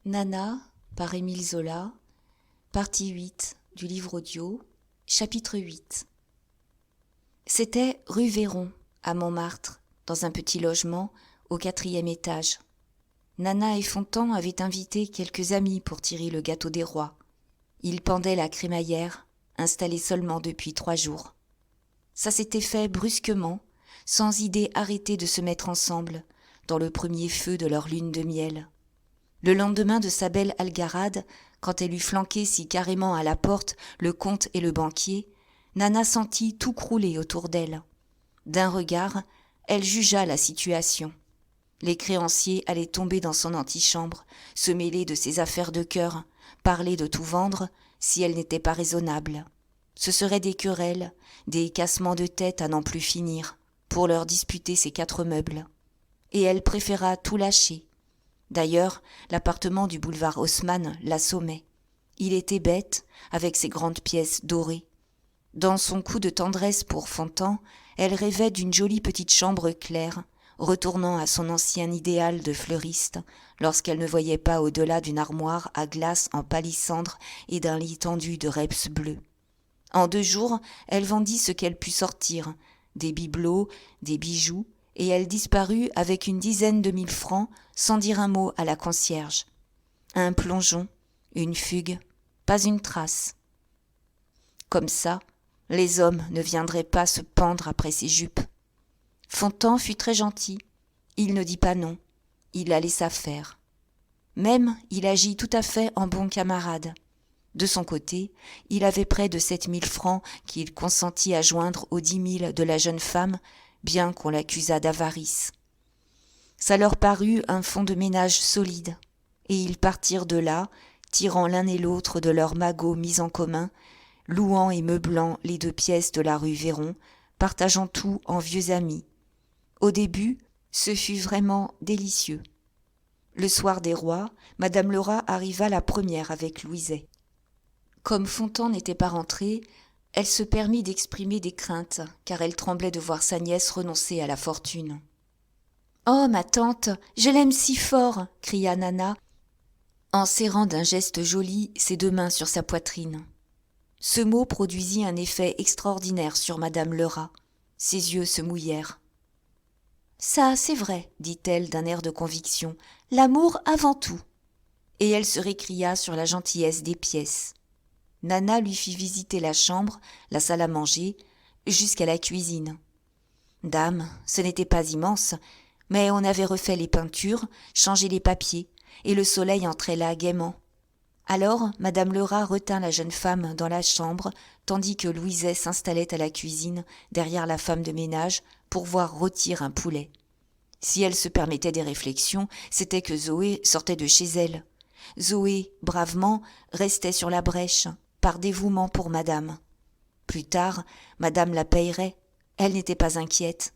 Nana, par Émile Zola, partie 8 du livre audio, chapitre 8. C'était rue Véron, à Montmartre, dans un petit logement, au 4e étage. Nana et Fontan avaient invité quelques amis pour tirer le gâteau des rois. Ils pendaient la crémaillère, installée seulement depuis 3 jours. Ça s'était fait brusquement, sans idée arrêtée de se mettre ensemble, dans le premier feu de leur lune de miel. Le lendemain de sa belle algarade, quand elle eut flanqué si carrément à la porte le comte et le banquier, Nana sentit tout crouler autour d'elle. D'un regard, elle jugea la situation. Les créanciers allaient tomber dans son antichambre, se mêler de ses affaires de cœur, parler de tout vendre, si elle n'était pas raisonnable. Ce seraient des querelles, des cassements de tête à n'en plus finir, pour leur disputer ses 4 meubles. Et elle préféra tout lâcher. D'ailleurs, l'appartement du boulevard Haussmann l'assommait. Il était bête, avec ses grandes pièces dorées. Dans son coup de tendresse pour Fontan, elle rêvait d'une jolie petite chambre claire, retournant à son ancien idéal de fleuriste, lorsqu'elle ne voyait pas au-delà d'une armoire à glace en palissandre et d'un lit tendu de reps bleu. En 2 jours, elle vendit ce qu'elle put sortir, des bibelots, des bijoux, et elle disparut avec une dizaine de 1000 francs sans dire un mot à la concierge. Un plongeon, une fugue, pas une trace. Comme ça, les hommes ne viendraient pas se pendre après ses jupes. Fontan fut très gentil. Il ne dit pas non. Il la laissa faire. Même, il agit tout à fait en bon camarade. De son côté, il avait près de 7000 francs qu'il consentit à joindre aux 10 000 de la jeune femme, bien qu'on l'accusât d'avarice. Ça leur parut un fonds de ménage solide, et ils partirent de là, tirant l'un et l'autre de leurs magots mis en commun, louant et meublant les 2 pièces de la rue Véron, partageant tout en vieux amis. Au début, ce fut vraiment délicieux. Le soir des rois, Madame Lerat arriva la première avec Louiset. Comme Fontan n'était pas rentrée, elle se permit d'exprimer des craintes, car elle tremblait de voir sa nièce renoncer à la fortune. « Oh, ma tante, je l'aime si fort !» cria Nana, en serrant d'un geste joli ses 2 mains sur sa poitrine. Ce mot produisit un effet extraordinaire sur Madame Lerat. Ses yeux se mouillèrent. « Ça, c'est vrai, dit-elle d'un air de conviction, l'amour avant tout. » Et elle se récria sur la gentillesse des pièces. Nana lui fit visiter la chambre, la salle à manger, jusqu'à la cuisine. Dame, ce n'était pas immense, mais on avait refait les peintures, changé les papiers, et le soleil entrait là gaiement. Alors, Madame Lerat retint la jeune femme dans la chambre, tandis que Louiset s'installait à la cuisine, derrière la femme de ménage, pour voir rôtir un poulet. Si elle se permettait des réflexions, c'était que Zoé sortait de chez elle. Zoé, bravement, restait sur la brèche, par dévouement pour madame. Plus tard, madame la payerait. Elle n'était pas inquiète.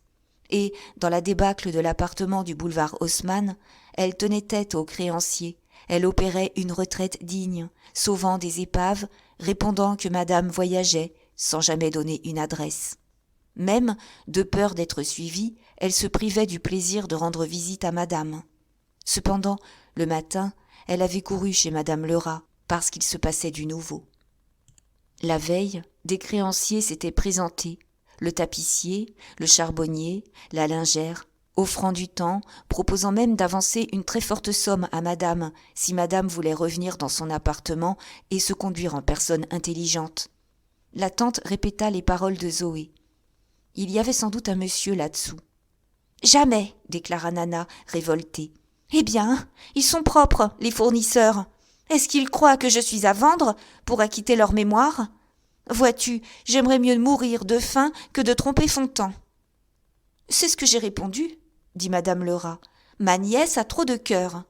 Et, dans la débâcle de l'appartement du boulevard Haussmann, elle tenait tête aux créanciers. Elle opérait une retraite digne, sauvant des épaves, répondant que madame voyageait, sans jamais donner une adresse. Même, de peur d'être suivie, elle se privait du plaisir de rendre visite à madame. Cependant, le matin, elle avait couru chez madame Lerat, parce qu'il se passait du nouveau. La veille, des créanciers s'étaient présentés, le tapissier, le charbonnier, la lingère, offrant du temps, proposant même d'avancer une très forte somme à madame, si madame voulait revenir dans son appartement et se conduire en personne intelligente. La tante répéta les paroles de Zoé. Il y avait sans doute un monsieur là-dessous. « Jamais !» déclara Nana, révoltée. « Eh bien, ils sont propres, les fournisseurs. Est-ce qu'ils croient que je suis à vendre pour acquitter leur mémoire ? Vois-tu, j'aimerais mieux mourir de faim que de tromper Fontan. »« C'est ce que j'ai répondu, » dit Madame Lerat. « Ma nièce a trop de cœur. »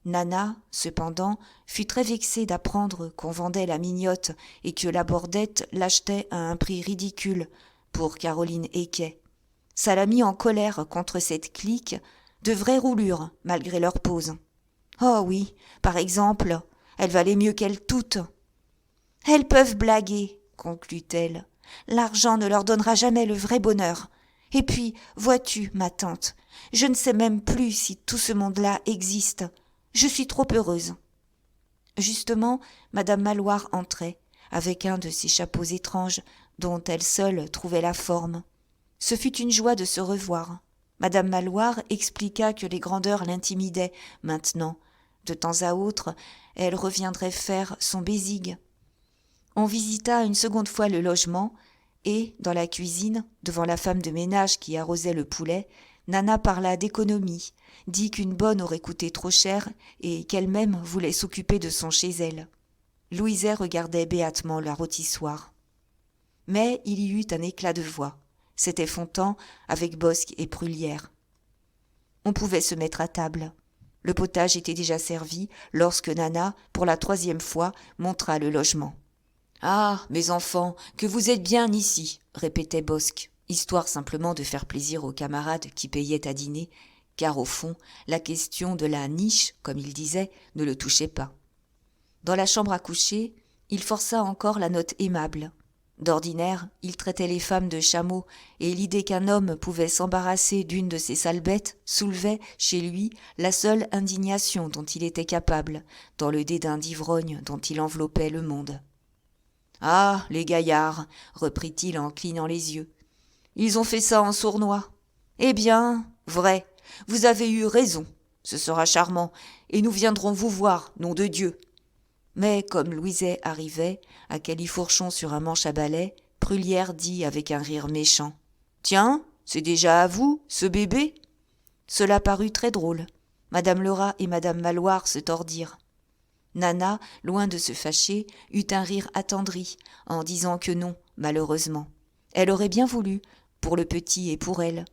Nana, cependant, fut très vexée d'apprendre qu'on vendait la mignotte et que la bordette l'achetait à un prix ridicule pour Caroline Héquet. Ça la mit en colère contre cette clique, de vraies roulures, malgré leur pose. Oh oui, par exemple, elles valaient mieux qu'elles toutes. Elles peuvent blaguer, conclut-elle. L'argent ne leur donnera jamais le vrai bonheur. Et puis, vois-tu, ma tante, je ne sais même plus si tout ce monde-là existe. Je suis trop heureuse. » Justement, madame Maloire entrait, avec un de ces chapeaux étranges dont elle seule trouvait la forme. Ce fut une joie de se revoir. Madame Maloire expliqua que les grandeurs l'intimidaient maintenant. De temps à autre, elle reviendrait faire son bésigue. On visita une seconde fois le logement et, dans la cuisine, devant la femme de ménage qui arrosait le poulet, Nana parla d'économie, dit qu'une bonne aurait coûté trop cher et qu'elle-même voulait s'occuper de son chez elle. Louiset regardait béatement la rôtissoire. Mais il y eut un éclat de voix. C'était Fontan avec Bosc et Prullière. On pouvait se mettre à table. Le potage était déjà servi lorsque Nana, pour la 3e fois, montra le logement. « Ah, mes enfants, que vous êtes bien ici !» répétait Bosc, histoire simplement de faire plaisir aux camarades qui payaient à dîner, car au fond, la question de la niche, comme il disait, ne le touchait pas. Dans la chambre à coucher, il força encore la note aimable. D'ordinaire, il traitait les femmes de chameaux, et l'idée qu'un homme pouvait s'embarrasser d'une de ces sales bêtes soulevait, chez lui, la seule indignation dont il était capable, dans le dédain d'ivrogne dont il enveloppait le monde. « Ah, les gaillards !» reprit-il en clignant les yeux. « Ils ont fait ça en sournois. Eh bien, vrai, vous avez eu raison. Ce sera charmant, et nous viendrons vous voir, nom de Dieu. » Mais comme Louiset arrivait, à califourchon sur un manche à balai, Prullière dit avec un rire méchant. « Tiens, c'est déjà à vous, ce bébé ?» Cela parut très drôle. Madame Lerat et madame Maloire se tordirent. Nana, loin de se fâcher, eut un rire attendri, en disant que non, malheureusement. Elle aurait bien voulu, pour le petit et pour elle.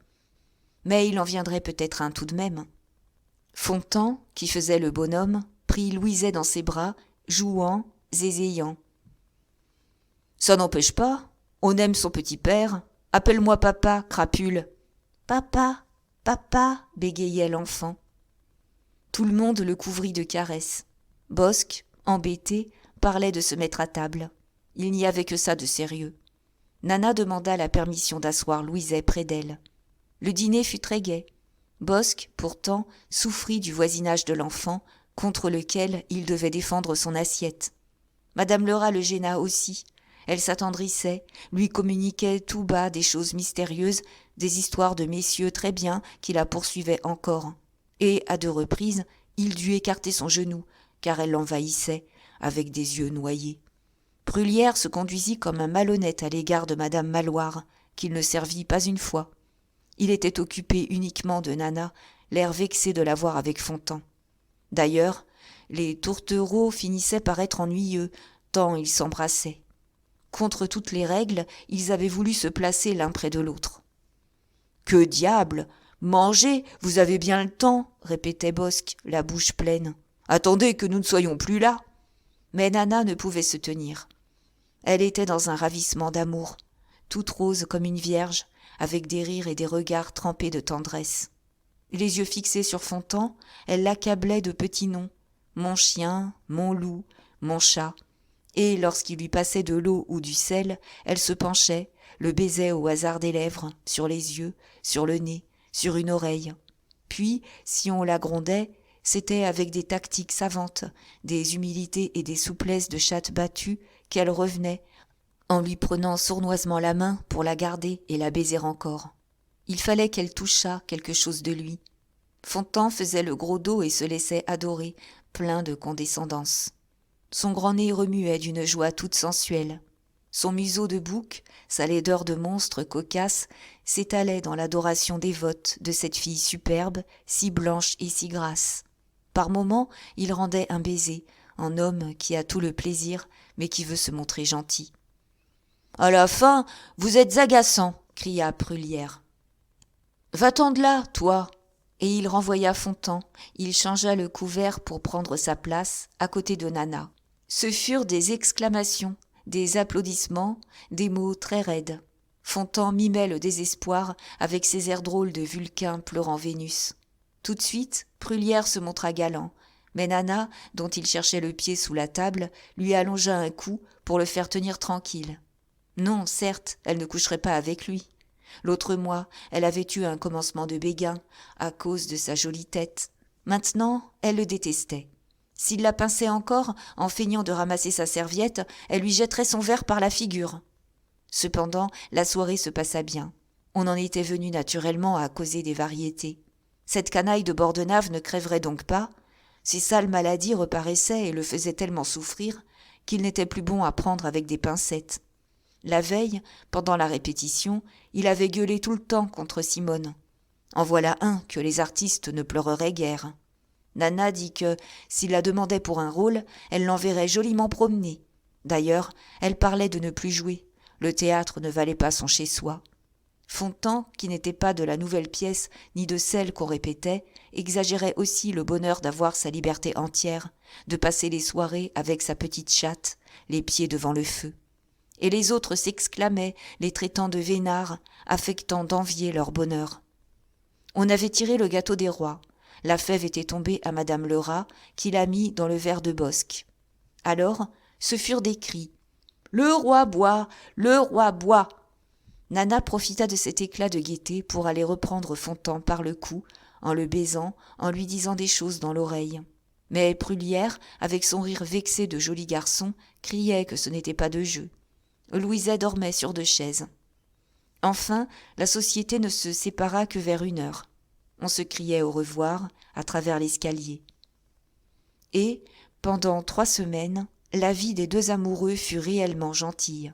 Mais il en viendrait peut-être un tout de même. Fontan, qui faisait le bonhomme, prit Louiset dans ses bras, jouant, zézéillant. « Ça n'empêche pas, on aime son petit père. Appelle-moi papa, crapule. »« Papa, papa, bégayait l'enfant. Tout le monde le couvrit de caresses. Bosc, embêté, parlait de se mettre à table. Il n'y avait que ça de sérieux. Nana demanda la permission d'asseoir Louiset près d'elle. Le dîner fut très gai. Bosc, pourtant, souffrit du voisinage de l'enfant, contre lequel il devait défendre son assiette. Madame Lerat le gêna aussi. Elle s'attendrissait, lui communiquait tout bas des choses mystérieuses, des histoires de messieurs très bien qui la poursuivaient encore. Et, à 2 reprises, il dut écarter son genou, car elle l'envahissait, avec des yeux noyés. Prullière se conduisit comme un malhonnête à l'égard de madame Maloire, qu'il ne servit pas une fois. Il était occupé uniquement de Nana, l'air vexé de la voir avec Fontan. D'ailleurs, les tourtereaux finissaient par être ennuyeux, tant ils s'embrassaient. Contre toutes les règles, ils avaient voulu se placer l'un près de l'autre. « Que diable ! Mangez, vous avez bien le temps !» répétait Bosc, la bouche pleine. « Attendez que nous ne soyons plus là !» Mais Nana ne pouvait se tenir. Elle était dans un ravissement d'amour, toute rose comme une vierge, avec des rires et des regards trempés de tendresse. Les yeux fixés sur Fontan, elle l'accablait de petits noms, mon chien, mon loup, mon chat. Et lorsqu'il lui passait de l'eau ou du sel, elle se penchait, le baisait au hasard des lèvres, sur les yeux, sur le nez, sur une oreille. Puis, si on la grondait, c'était avec des tactiques savantes, des humilités et des souplesses de chatte battue qu'elle revenait, en lui prenant sournoisement la main pour la garder et la baiser encore. Il fallait qu'elle touchât quelque chose de lui. Fontan faisait le gros dos et se laissait adorer, plein de condescendance. Son grand nez remuait d'une joie toute sensuelle. Son museau de bouc, sa laideur de monstre cocasse, s'étalait dans l'adoration dévote de cette fille superbe, si blanche et si grasse. Par moments, il rendait un baiser, en homme qui a tout le plaisir, mais qui veut se montrer gentil. « À la fin, vous êtes agaçant !» cria Prullière. « Va-t'en de là, toi !» Et il renvoya Fontan. Il changea le couvert pour prendre sa place, à côté de Nana. Ce furent des exclamations, des applaudissements, des mots très raides. Fontan mimait le désespoir avec ses airs drôles de Vulcain pleurant Vénus. Tout de suite, Prullière se montra galant, mais Nana, dont il cherchait le pied sous la table, lui allongea un cou pour le faire tenir tranquille. Non, certes, elle ne coucherait pas avec lui. L'autre mois, elle avait eu un commencement de béguin, à cause de sa jolie tête. Maintenant, elle le détestait. S'il la pinçait encore, en feignant de ramasser sa serviette, elle lui jetterait son verre par la figure. Cependant, la soirée se passa bien. On en était venu naturellement à causer des variétés. Cette canaille de Bordenave ne crèverait donc pas. Ses sales maladies reparaissaient et le faisaient tellement souffrir qu'il n'était plus bon à prendre avec des pincettes. La veille, pendant la répétition, il avait gueulé tout le temps contre Simone. En voilà un que les artistes ne pleureraient guère. Nana dit que, s'il la demandait pour un rôle, elle l'enverrait joliment promener. D'ailleurs, elle parlait de ne plus jouer. Le théâtre ne valait pas son chez-soi. Fontan, qui n'était pas de la nouvelle pièce ni de celle qu'on répétait, exagérait aussi le bonheur d'avoir sa liberté entière, de passer les soirées avec sa petite chatte, les pieds devant le feu. Et les autres s'exclamaient, les traitant de vénards, affectant d'envier leur bonheur. On avait tiré le gâteau des rois. La fève était tombée à madame Lerat, qui l'a mis dans le verre de Bosc. Alors, ce furent des cris. « Le roi boit! Le roi boit !» Nana profita de cet éclat de gaieté pour aller reprendre Fontan par le cou, en le baisant, en lui disant des choses dans l'oreille. Mais Prullière, avec son rire vexé de joli garçon, criait que ce n'était pas de jeu. Louiset dormait sur 2 chaises. Enfin, la société ne se sépara que vers 1h. On se criait au revoir à travers l'escalier. Et, pendant 3 semaines, la vie des 2 amoureux fut réellement gentille.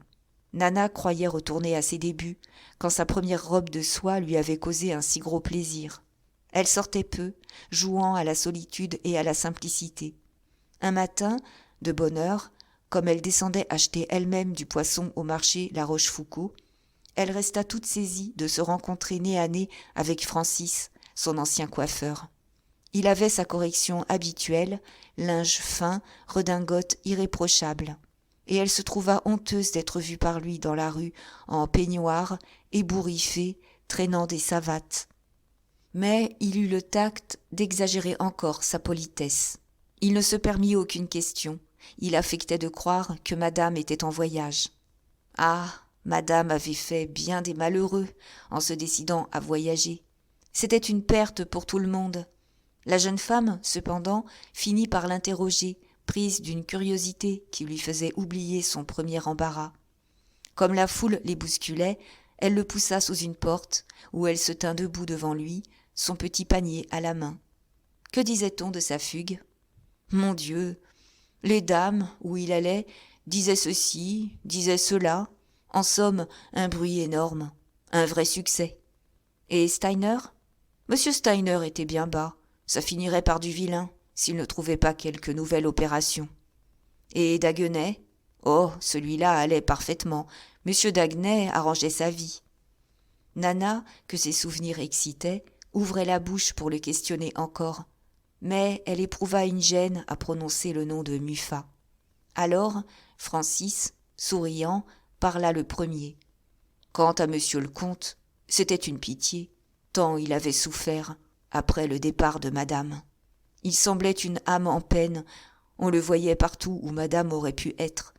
Nana croyait retourner à ses débuts, quand sa première robe de soie lui avait causé un si gros plaisir. Elle sortait peu, jouant à la solitude et à la simplicité. Un matin, de bonne heure, comme elle descendait acheter elle-même du poisson au marché La Rochefoucauld, elle resta toute saisie de se rencontrer nez à nez avec Francis, son ancien coiffeur. Il avait sa correction habituelle, linge fin, redingote irréprochable. Et elle se trouva honteuse d'être vue par lui dans la rue, en peignoir, ébouriffée, traînant des savates. Mais il eut le tact d'exagérer encore sa politesse. Il ne se permit aucune question. Il affectait de croire que madame était en voyage. Ah, madame avait fait bien des malheureux en se décidant à voyager. C'était une perte pour tout le monde. La jeune femme, cependant, finit par l'interroger, prise d'une curiosité qui lui faisait oublier son premier embarras. Comme la foule les bousculait, elle le poussa sous une porte, où elle se tint debout devant lui, son petit panier à la main. Que disait-on de sa fugue ? Mon Dieu, les dames, où il allait, disaient ceci, disaient cela. En somme, un bruit énorme, un vrai succès. Et Steiner ? Monsieur Steiner était bien bas, ça finirait par du vilain, s'il ne trouvait pas quelque nouvelle opération. Et Daguenet ? Oh, celui-là allait parfaitement. Monsieur Daguenet arrangeait sa vie. Nana, que ses souvenirs excitaient, ouvrait la bouche pour le questionner encore. Mais elle éprouva une gêne à prononcer le nom de Muffat. Alors, Francis, souriant, parla le premier. Quant à monsieur le comte, c'était une pitié, tant il avait souffert après le départ de madame. Il semblait une âme en peine, on le voyait partout où madame aurait pu être.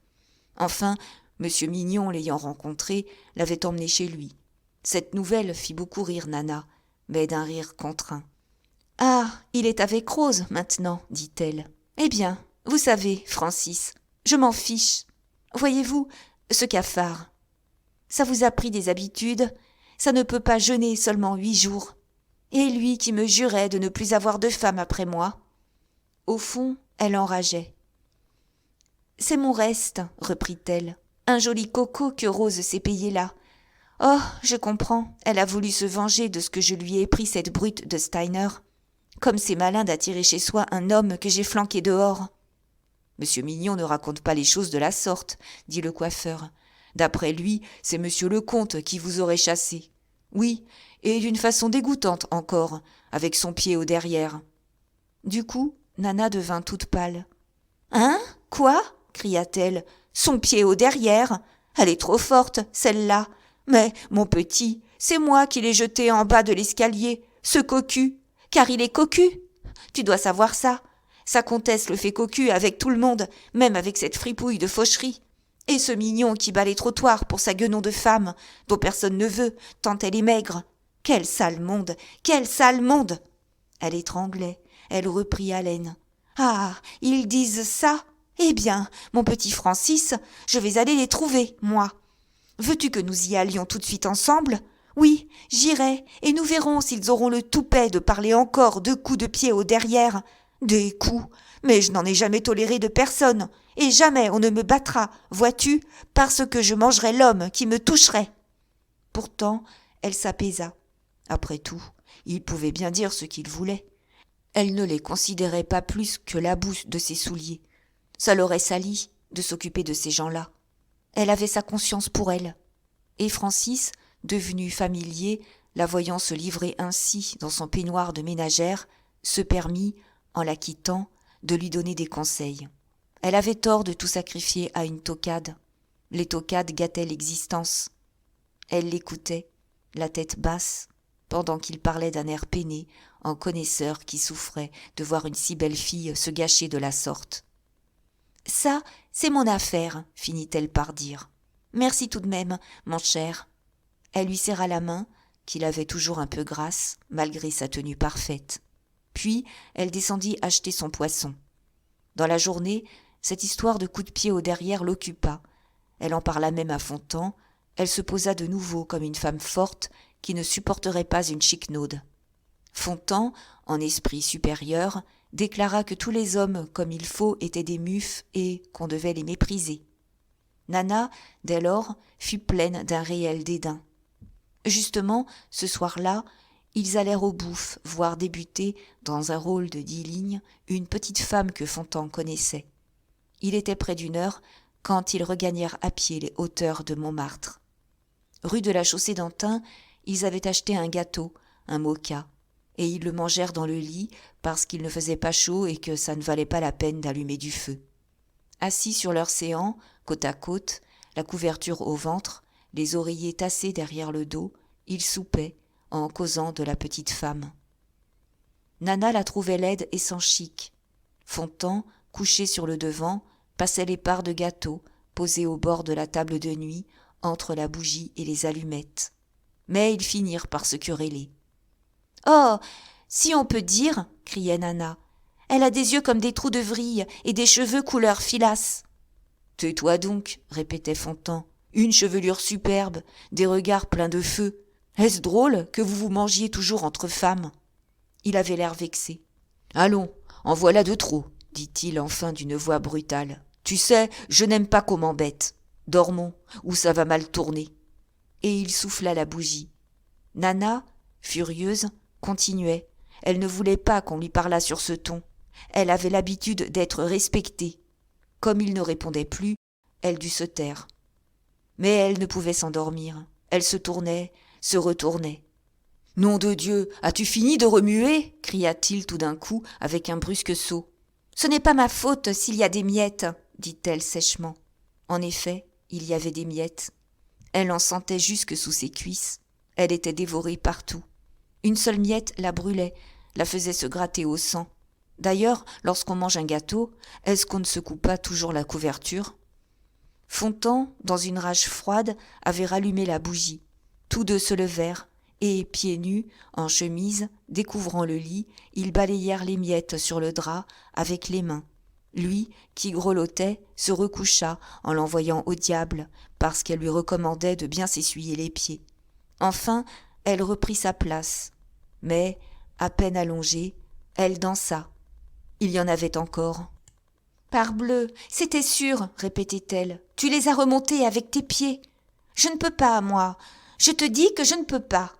Enfin, monsieur Mignon, l'ayant rencontré, l'avait emmené chez lui. Cette nouvelle fit beaucoup rire Nana, mais d'un rire contraint. « Ah, il est avec Rose maintenant, dit-elle. Eh bien, vous savez, Francis, je m'en fiche. Voyez-vous, ce cafard. Ça vous a pris des habitudes, ça ne peut pas jeûner seulement 8 jours. Et lui qui me jurait de ne plus avoir de femme après moi. » Au fond, elle enrageait. « C'est mon reste, reprit-elle. Un joli coco que Rose s'est payé là. Oh, je comprends, elle a voulu se venger de ce que je lui ai pris cette brute de Steiner. Comme c'est malin d'attirer chez soi un homme que j'ai flanqué dehors. » « Monsieur Mignon ne raconte pas les choses de la sorte, dit le coiffeur. D'après lui, c'est monsieur le comte qui vous aurait chassé. Oui, et d'une façon dégoûtante encore, avec son pied au derrière. » Du coup, Nana devint toute pâle. « Hein ? Quoi ? Cria-t-elle. « Son pied au derrière ? Elle est trop forte, celle-là. Mais, mon petit, c'est moi qui l'ai jeté en bas de l'escalier, ce cocu, car il est cocu. Tu dois savoir ça. Sa comtesse le fait cocu avec tout le monde, même avec cette fripouille de faucherie. Et ce Mignon qui bat les trottoirs pour sa guenon de femme, dont personne ne veut, tant elle est maigre. Quel sale monde, quel sale monde !» Elle étranglait, Elle reprit haleine. « Ah, ils disent ça ? Eh bien, mon petit Francis, je vais aller les trouver, moi. Veux-tu que nous y allions tout de suite ensemble ? Oui, j'irai, et nous verrons s'ils auront le toupet de parler encore 2 coups de pied au derrière. Des coups, mais je n'en ai jamais toléré de personne, et jamais on ne me battra, vois-tu, parce que je mangerai l'homme qui me toucherait. » Pourtant, elle s'apaisa. Après tout, il pouvait bien dire ce qu'il voulait. Elle ne les considérait pas plus que la boue de ses souliers. Ça l'aurait salie de s'occuper de ces gens-là. Elle avait sa conscience pour elle. Et Francis, devenu familier, la voyant se livrer ainsi dans son peignoir de ménagère, se permit, en la quittant, de lui donner des conseils. Elle avait tort de tout sacrifier à une toquade. Les toquades gâtaient l'existence. Elle l'écoutait, la tête basse, pendant qu'il parlait d'un air peiné, en connaisseur qui souffrait de voir une si belle fille se gâcher de la sorte. « Ça, c'est mon affaire, » finit-elle par dire. « Merci tout de même, mon cher. » Elle lui serra la main, qu'il avait toujours un peu grasse, malgré sa tenue parfaite. Puis, elle descendit acheter son poisson. Dans la journée, cette histoire de coups de pied au derrière l'occupa. Elle en parla même à Fontan. Elle se posa de nouveau comme une femme forte qui ne supporterait pas une chiquenaude. Fontan, en esprit supérieur, déclara que tous les hommes comme il faut étaient des mufs et qu'on devait les mépriser. Nana, dès lors, fut pleine d'un réel dédain. Justement, ce soir-là, ils allèrent au Bouffe voir débuter, dans un rôle de 10 lignes, une petite femme que Fontan connaissait. Il était près d'1 heure quand ils regagnèrent à pied les hauteurs de Montmartre. Rue de la Chaussée-d'Antin, ils avaient acheté un gâteau, un moka, et ils le mangèrent dans le lit parce qu'il ne faisait pas chaud et que ça ne valait pas la peine d'allumer du feu. Assis sur leur séant, côte à côte, la couverture au ventre, les oreillers tassés derrière le dos, ils soupaient en causant de la petite femme. Nana la trouvait laide et sans chic. Fontan, couché sur le devant, passait les parts de gâteau posées au bord de la table de nuit, entre la bougie et les allumettes. Mais ils finirent par se quereller. « Oh, si on peut dire, » criait Nana, « elle a des yeux comme des trous de vrille et des cheveux couleur filasse. »« Tais-toi donc, » répétait Fontan, « une chevelure superbe, des regards pleins de feu. Est-ce drôle que vous vous mangiez toujours entre femmes ?» Il avait l'air vexé. « Allons, en voilà de trop, » dit-il enfin d'une voix brutale. « Tu sais, je n'aime pas qu'on m'embête. Dormons, ou ça va mal tourner. » Et il souffla la bougie. Nana, furieuse, continuait. Elle ne voulait pas qu'on lui parlât sur ce ton. Elle avait l'habitude d'être respectée. Comme il ne répondait plus, elle dut se taire. Mais elle ne pouvait s'endormir. Elle se tournait, se retournait. « Nom de Dieu, as-tu fini de remuer ?» cria-t-il tout d'un coup avec un brusque saut. « Ce n'est pas ma faute s'il y a des miettes, » dit-elle sèchement. En effet, il y avait des miettes. Elle en sentait jusque sous ses cuisses. Elle était dévorée partout. Une seule miette la brûlait, la faisait se gratter au sang. D'ailleurs, lorsqu'on mange un gâteau, est-ce qu'on ne secoue pas toujours la couverture ? Fontan, dans une rage froide, avait rallumé la bougie. Tous deux se levèrent, et, pieds nus, en chemise, découvrant le lit, ils balayèrent les miettes sur le drap avec les mains. Lui, qui grelottait, se recoucha en l'envoyant au diable, parce qu'elle lui recommandait de bien s'essuyer les pieds. Enfin, elle reprit sa place. Mais, à peine allongée, elle dansa. Il y en avait encore. « Parbleu, c'était sûr, » répétait-elle. « Tu les as remontés avec tes pieds. Je ne peux pas, moi. Je te dis que je ne peux pas. »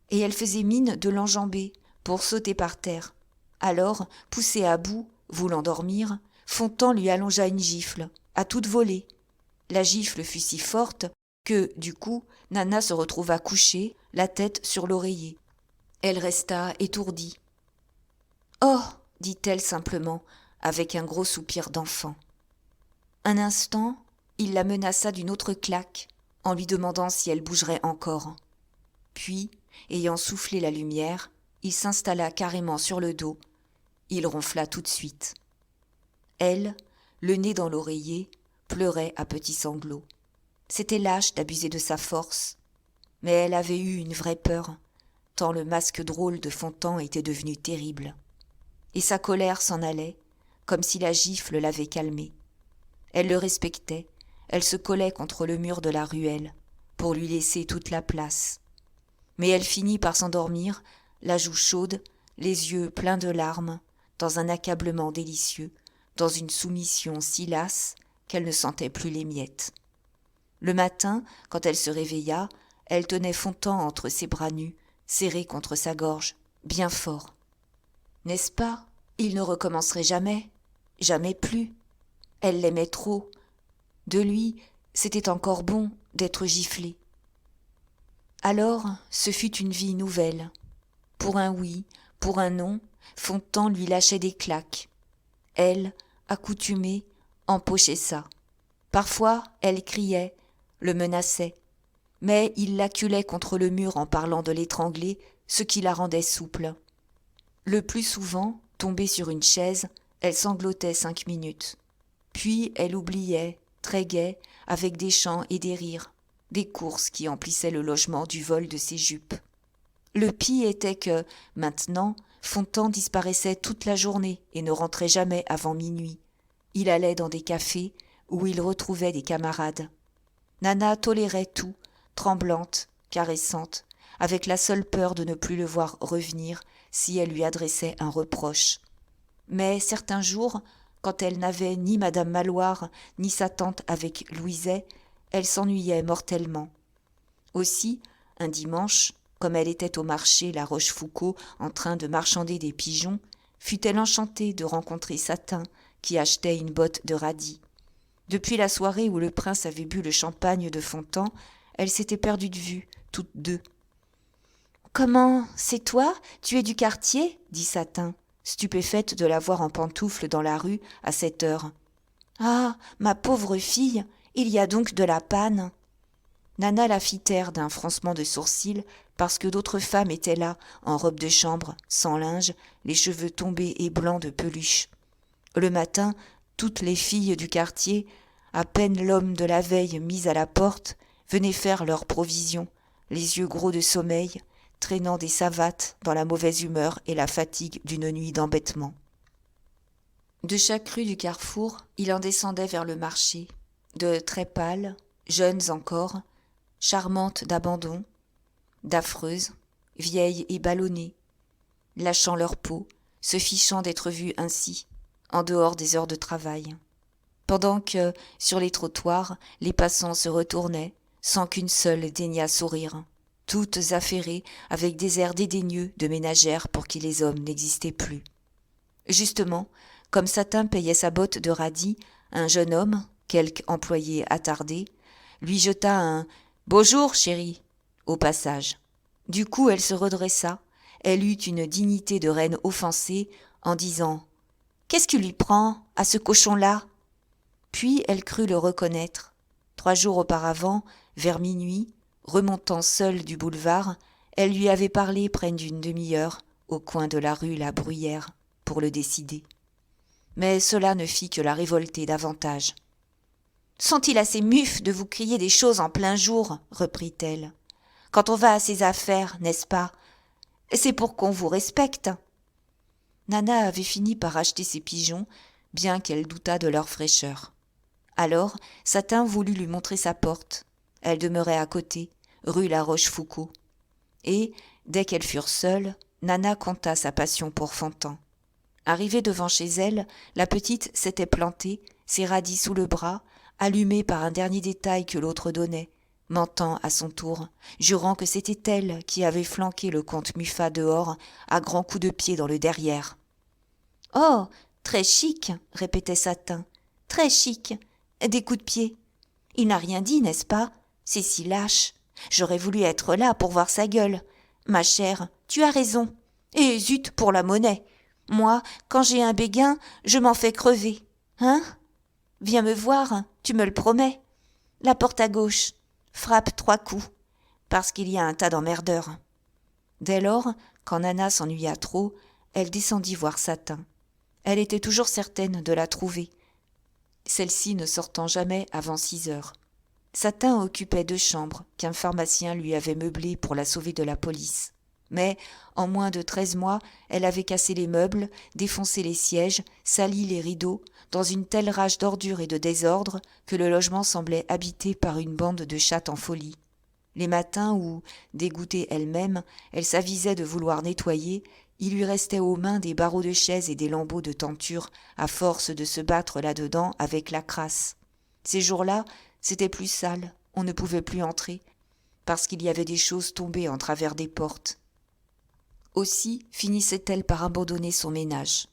Et elle faisait mine de l'enjamber pour sauter par terre. Alors, poussée à bout, voulant dormir, Fontan lui allongea une gifle, à toute volée. La gifle fut si forte que, du coup, Nana se retrouva couchée, la tête sur l'oreiller. Elle resta étourdie. « Oh !» dit-elle simplement, avec un gros soupir d'enfant. Un instant, il la menaça d'une autre claque, en lui demandant si elle bougerait encore. Puis, ayant soufflé la lumière, il s'installa carrément sur le dos. Il ronfla tout de suite. Elle, le nez dans l'oreiller, pleurait à petits sanglots. C'était lâche d'abuser de sa force, mais elle avait eu une vraie peur, tant le masque drôle de Fontan était devenu terrible. et sa colère s'en allait, comme si la gifle l'avait calmée. Elle le respectait, elle se collait contre le mur de la ruelle, pour lui laisser toute la place. Mais elle finit par s'endormir, la joue chaude, les yeux pleins de larmes, dans un accablement délicieux, dans une soumission si lasse qu'elle ne sentait plus les miettes. Le matin, quand elle se réveilla, elle tenait Fontan entre ses bras nus, serré contre sa gorge, bien fort. N'est-ce pas, il ne recommencerait jamais, jamais plus. Elle l'aimait trop. De lui, c'était encore bon d'être giflé. Alors, ce fut une vie nouvelle. Pour un oui, pour un non, Fontan lui lâchait des claques. Elle, accoutumée, empochait ça. Parfois, elle criait, le menaçait. Mais il l'acculait contre le mur en parlant de l'étrangler, ce qui la rendait souple. Le plus souvent, tombée sur une chaise, elle sanglotait 5 minutes. Puis elle oubliait, très gaie, avec des chants et des rires, des courses qui emplissaient le logement du vol de ses jupes. Le pis était que, maintenant, Fontan disparaissait toute la journée et ne rentrait jamais avant minuit. Il allait dans des cafés où il retrouvait des camarades. Nana tolérait tout, tremblante, caressante, avec la seule peur de ne plus le voir revenir si elle lui adressait un reproche. Mais certains jours, quand elle n'avait ni Madame Maloire, ni sa tante avec Louiset, elle s'ennuyait mortellement. Aussi, un dimanche, comme elle était au marché La Rochefoucauld en train de marchander des pigeons, fut-elle enchantée de rencontrer Satin, qui achetait une botte de radis. Depuis la soirée où le prince avait bu le champagne de Fontan, elle s'était perdue de vue, toutes deux. « Comment, c'est toi? Tu es du quartier ?» dit Satin, stupéfaite de la voir en pantoufles dans la rue à cette heure. « Ah, ma pauvre fille, il y a donc de la panne !» Nana la fit taire d'un froncement de sourcils parce que d'autres femmes étaient là, en robe de chambre, sans linge, les cheveux tombés et blancs de peluche. Le matin, toutes les filles du quartier, à peine l'homme de la veille mis à la porte, venaient faire leurs provisions, les yeux gros de sommeil, traînant des savates dans la mauvaise humeur et la fatigue d'une nuit d'embêtement. De chaque rue du carrefour, il en descendait vers le marché, de très pâles, jeunes encore, charmantes d'abandon, d'affreuses, vieilles et ballonnées, lâchant leur peau, se fichant d'être vues ainsi, en dehors des heures de travail. Pendant que, sur les trottoirs, les passants se retournaient, sans qu'une seule daignât sourire, toutes affairées avec des airs dédaigneux de ménagères pour qui les hommes n'existaient plus. Justement, comme Satin payait sa botte de radis, un jeune homme, quelque employé attardé, lui jeta un « Bonjour, chérie !» au passage. Du coup, elle se redressa, elle eut une dignité de reine offensée en disant « Qu'est-ce qui lui prend, à ce cochon-là ?» Puis elle crut le reconnaître. 3 jours auparavant, vers minuit, remontant seule du boulevard, elle lui avait parlé près d'une demi-heure, au coin de la rue La Bruyère, pour le décider. Mais cela ne fit que la révolter davantage. « Sont-ils assez mufs de vous crier des choses en plein jour ?» reprit-elle. « Quand on va à ses affaires, n'est-ce pas? C'est pour qu'on vous respecte. » Nana avait fini par acheter ses pigeons, bien qu'elle doutât de leur fraîcheur. Alors, Satin voulut lui montrer sa porte. Elle demeurait à côté, rue La Rochefoucauld. Et, dès qu'elles furent seules, Nana conta sa passion pour Fontan. Arrivée devant chez elle, la petite s'était plantée, ses radis sous le bras, allumée par un dernier détail que l'autre donnait, mentant à son tour, jurant que c'était elle qui avait flanqué le comte Muffat dehors à grands coups de pied dans le derrière. « Oh, très chic !» répétait Satin. « Très chic ! Des coups de pied. Il n'a rien dit, n'est-ce pas? C'est si lâche. J'aurais voulu être là pour voir sa gueule. Ma chère, tu as raison. Et zut pour la monnaie. Moi, quand j'ai un béguin, je m'en fais crever. Hein? Viens me voir, tu me le promets. La porte à gauche. Frappe 3 coups. Parce qu'il y a un tas d'emmerdeurs. » Dès lors, quand Nana s'ennuya trop, elle descendit voir Satin. Elle était toujours certaine de la trouver, celle-ci ne sortant jamais avant 6 heures. Satin occupait 2 chambres qu'un pharmacien lui avait meublées pour la sauver de la police. Mais, en moins de 13 mois, elle avait cassé les meubles, défoncé les sièges, sali les rideaux, dans une telle rage d'ordure et de désordre que le logement semblait habité par une bande de chattes en folie. Les matins où, dégoûtée elle-même, elle s'avisait de vouloir nettoyer, il lui restait aux mains des barreaux de chaises et des lambeaux de tenture à force de se battre là-dedans avec la crasse. Ces jours-là, c'était plus sale, on ne pouvait plus entrer, parce qu'il y avait des choses tombées en travers des portes. Aussi finissait-elle par abandonner son ménage.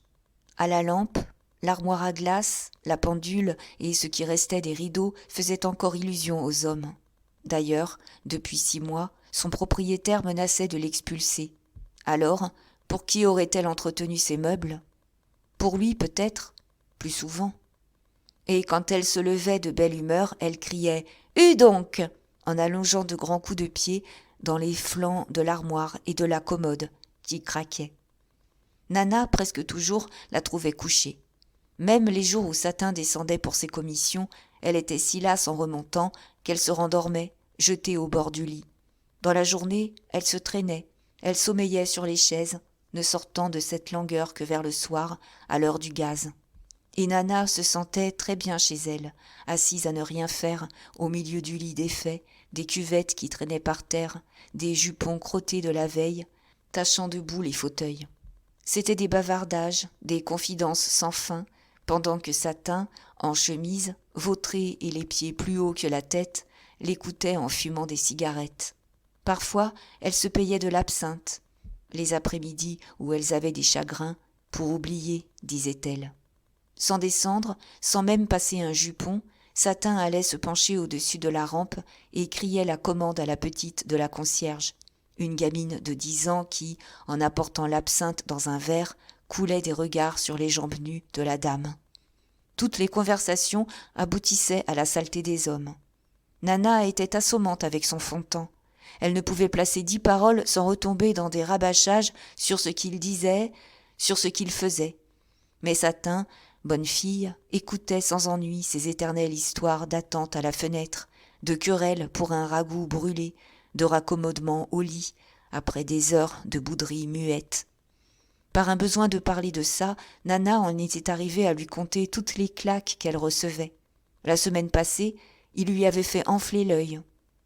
À la lampe, l'armoire à glace, la pendule et ce qui restait des rideaux faisaient encore illusion aux hommes. D'ailleurs, depuis 6 mois, son propriétaire menaçait de l'expulser. Alors, pour qui aurait-elle entretenu ces meubles ? Pour lui peut-être, plus souvent. Et quand elle se levait de belle humeur, elle criait « Hue donc !» en allongeant de grands coups de pied dans les flancs de l'armoire et de la commode qui craquaient. Nana, presque toujours, la trouvait couchée. Même les jours où Satin descendait pour ses commissions, elle était si lasse en remontant qu'elle se rendormait, jetée au bord du lit. Dans la journée, elle se traînait, elle sommeillait sur les chaises, ne sortant de cette langueur que vers le soir, à l'heure du gaz. Et Nana se sentait très bien chez elle, assise à ne rien faire, au milieu du lit défait, des cuvettes qui traînaient par terre, des jupons crottés de la veille, tachant debout les fauteuils. C'étaient des bavardages, des confidences sans fin, pendant que Satin, en chemise, vautré et les pieds plus hauts que la tête, l'écoutait en fumant des cigarettes. Parfois, elle se payait de l'absinthe, les après-midi où elles avaient des chagrins, pour oublier, disait-elle. Sans descendre, sans même passer un jupon, Satin allait se pencher au-dessus de la rampe et criait la commande à la petite de la concierge, une gamine de 10 ans qui, en apportant l'absinthe dans un verre, coulait des regards sur les jambes nues de la dame. Toutes les conversations aboutissaient à la saleté des hommes. Nana était assommante avec son fond-de-teint. Elle ne pouvait placer 10 paroles sans retomber dans des rabâchages sur ce qu'il disait, sur ce qu'il faisait. Mais Satin, bonne fille, écoutait sans ennui ces éternelles histoires d'attente à la fenêtre, de querelles pour un ragoût brûlé, de raccommodement au lit, après des heures de bouderie muette. Par un besoin de parler de ça, Nana en était arrivée à lui conter toutes les claques qu'elle recevait. La semaine passée, il lui avait fait enfler l'œil.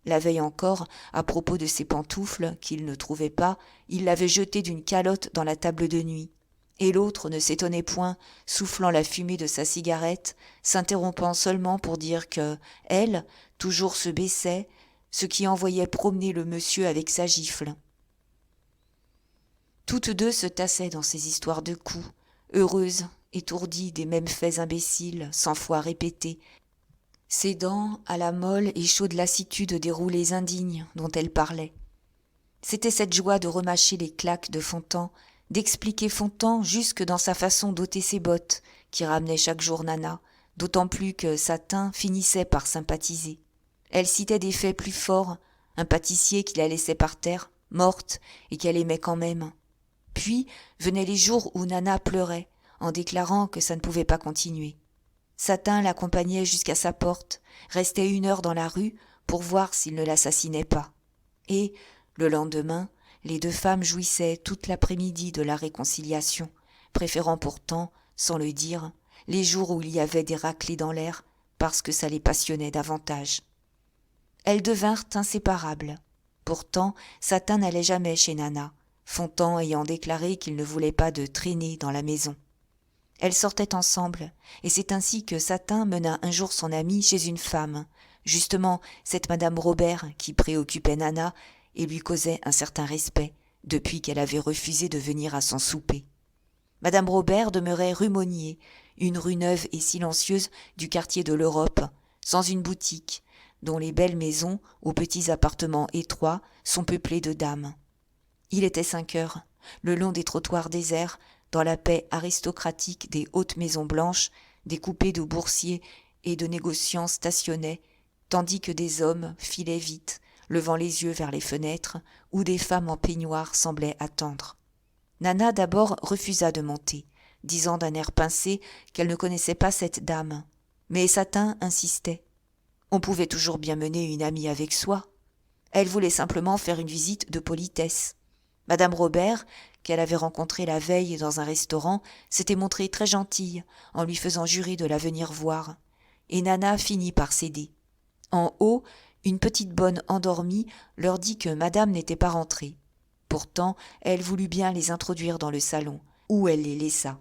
La veille encore, à propos de ses pantoufles qu'il ne trouvait pas, il l'avait jetée d'une calotte dans la table de nuit. Et l'autre ne s'étonnait point, soufflant la fumée de sa cigarette, s'interrompant seulement pour dire que, elle, toujours se baissait, ce qui envoyait promener le monsieur avec sa gifle. Toutes deux se tassaient dans ces histoires de coups, heureuses, étourdies des mêmes faits imbéciles, 100 fois répétés, cédant à la molle et chaude lassitude des roulés indignes dont elle parlait. C'était cette joie de remâcher les claques de Fontan, d'expliquer Fontan jusque dans sa façon d'ôter ses bottes, qui ramenait chaque jour Nana, d'autant plus que Satin finissait par sympathiser. Elle citait des faits plus forts, un pâtissier qui la laissait par terre, morte, et qu'elle aimait quand même. Puis venaient les jours où Nana pleurait, en déclarant que ça ne pouvait pas continuer. Satin l'accompagnait jusqu'à sa porte, restait 1 heure dans la rue pour voir s'il ne l'assassinait pas. Et, le lendemain, les 2 femmes jouissaient toute l'après-midi de la réconciliation, préférant pourtant, sans le dire, les jours où il y avait des raclées dans l'air, parce que ça les passionnait davantage. Elles devinrent inséparables. Pourtant, Satin n'allait jamais chez Nana, Fontan ayant déclaré qu'il ne voulait pas de traîner dans la maison. Elles sortaient ensemble, et c'est ainsi que Satin mena un jour son amie chez une femme, justement cette madame Robert qui préoccupait Nana et lui causait un certain respect, depuis qu'elle avait refusé de venir à son souper. Madame Robert demeurait rue Monnier, une rue neuve et silencieuse du quartier de l'Europe, sans une boutique, dont les belles maisons, aux petits appartements étroits, sont peuplées de dames. Il était 5 heures, le long des trottoirs déserts, dans la paix aristocratique des hautes maisons blanches, des coupés de boursiers et de négociants stationnaient, tandis que des hommes filaient vite, levant les yeux vers les fenêtres, où des femmes en peignoir semblaient attendre. Nana d'abord refusa de monter, disant d'un air pincé qu'elle ne connaissait pas cette dame. Mais Satin insistait. On pouvait toujours bien mener une amie avec soi. Elle voulait simplement faire une visite de politesse. Madame Robert, qu'elle avait rencontrée la veille dans un restaurant, s'était montrée très gentille en lui faisant jurer de la venir voir. Et Nana finit par céder. En haut, une petite bonne endormie leur dit que madame n'était pas rentrée. Pourtant, elle voulut bien les introduire dans le salon, où elle les laissa.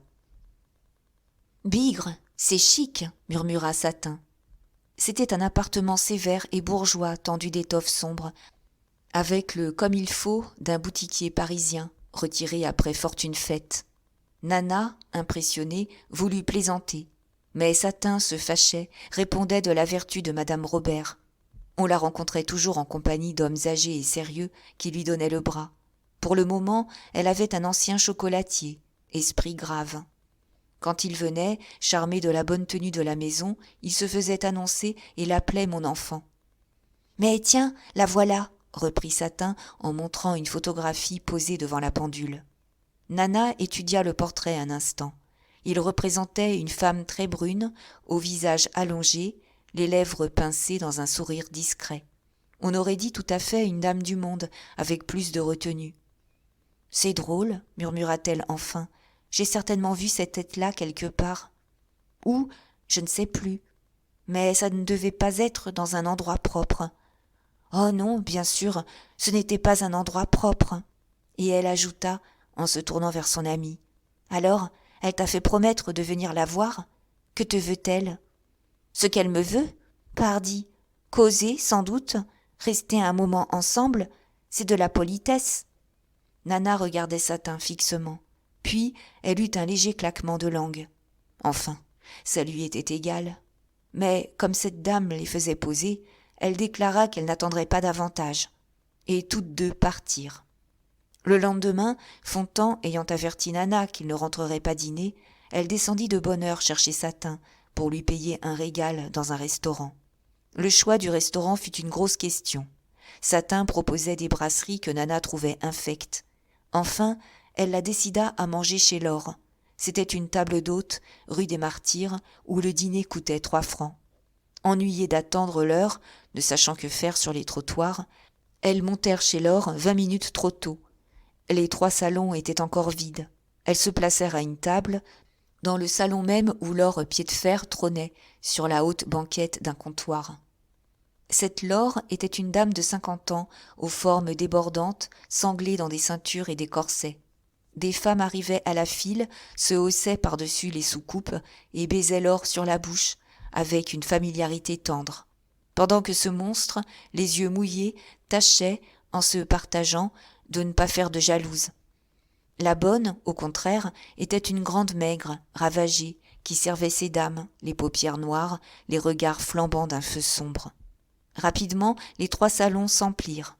« Bigre, c'est chic !» murmura Satin. C'était un appartement sévère et bourgeois tendu d'étoffes sombres, avec le comme il faut d'un boutiquier parisien, retiré après fortune faite. Nana, impressionnée, voulut plaisanter, mais Satin se fâchait, répondait de la vertu de madame Robert. On la rencontrait toujours en compagnie d'hommes âgés et sérieux qui lui donnaient le bras. Pour le moment, elle avait un ancien chocolatier, esprit grave. Quand il venait, charmé de la bonne tenue de la maison, il se faisait annoncer et l'appelait mon enfant. « Mais tiens, la voilà !» reprit Satin en montrant une photographie posée devant la pendule. Nana étudia le portrait un instant. Il représentait une femme très brune, au visage allongé, les lèvres pincées dans un sourire discret. On aurait dit tout à fait une dame du monde, avec plus de retenue. « C'est drôle, murmura-t-elle enfin. J'ai certainement vu cette tête-là quelque part. Où, je ne sais plus. Mais ça ne devait pas être dans un endroit propre. Oh non, bien sûr, ce n'était pas un endroit propre. » Et elle ajouta, en se tournant vers son amie. « Alors, elle t'a fait promettre de venir la voir ? Que te veut-elle ? » ?»« Ce qu'elle me veut ? Pardi. Causer, sans doute. Rester un moment ensemble, c'est de la politesse. » Nana regardait Satin fixement. Puis elle eut un léger claquement de langue. Enfin, ça lui était égal. Mais comme cette dame les faisait poser, elle déclara qu'elle n'attendrait pas davantage. Et toutes deux partirent. Le lendemain, Fontan ayant averti Nana qu'il ne rentrerait pas dîner, elle descendit de bonne heure chercher Satin pour lui payer un régal dans un restaurant. Le choix du restaurant fut une grosse question. Satin proposait des brasseries que Nana trouvait infectes. Enfin, elle la décida à manger chez Laure. C'était une table d'hôte, rue des Martyrs, où le dîner coûtait 3 francs. Ennuyées d'attendre l'heure, ne sachant que faire sur les trottoirs, elles montèrent chez Laure 20 minutes trop tôt. Les 3 salons étaient encore vides. Elles se placèrent à une table, dans le salon même où Laure Piedfer trônait, sur la haute banquette d'un comptoir. Cette Laure était une dame de 50 ans, aux formes débordantes, sanglée dans des ceintures et des corsets. Des femmes arrivaient à la file, se haussaient par-dessus les soucoupes et baisaient Laure sur la bouche, avec une familiarité tendre. Pendant que ce monstre, les yeux mouillés, tâchait, en se partageant, de ne pas faire de jalouse. La bonne, au contraire, était une grande maigre, ravagée, qui servait ses dames, les paupières noires, les regards flambants d'un feu sombre. Rapidement, les 3 salons s'emplirent.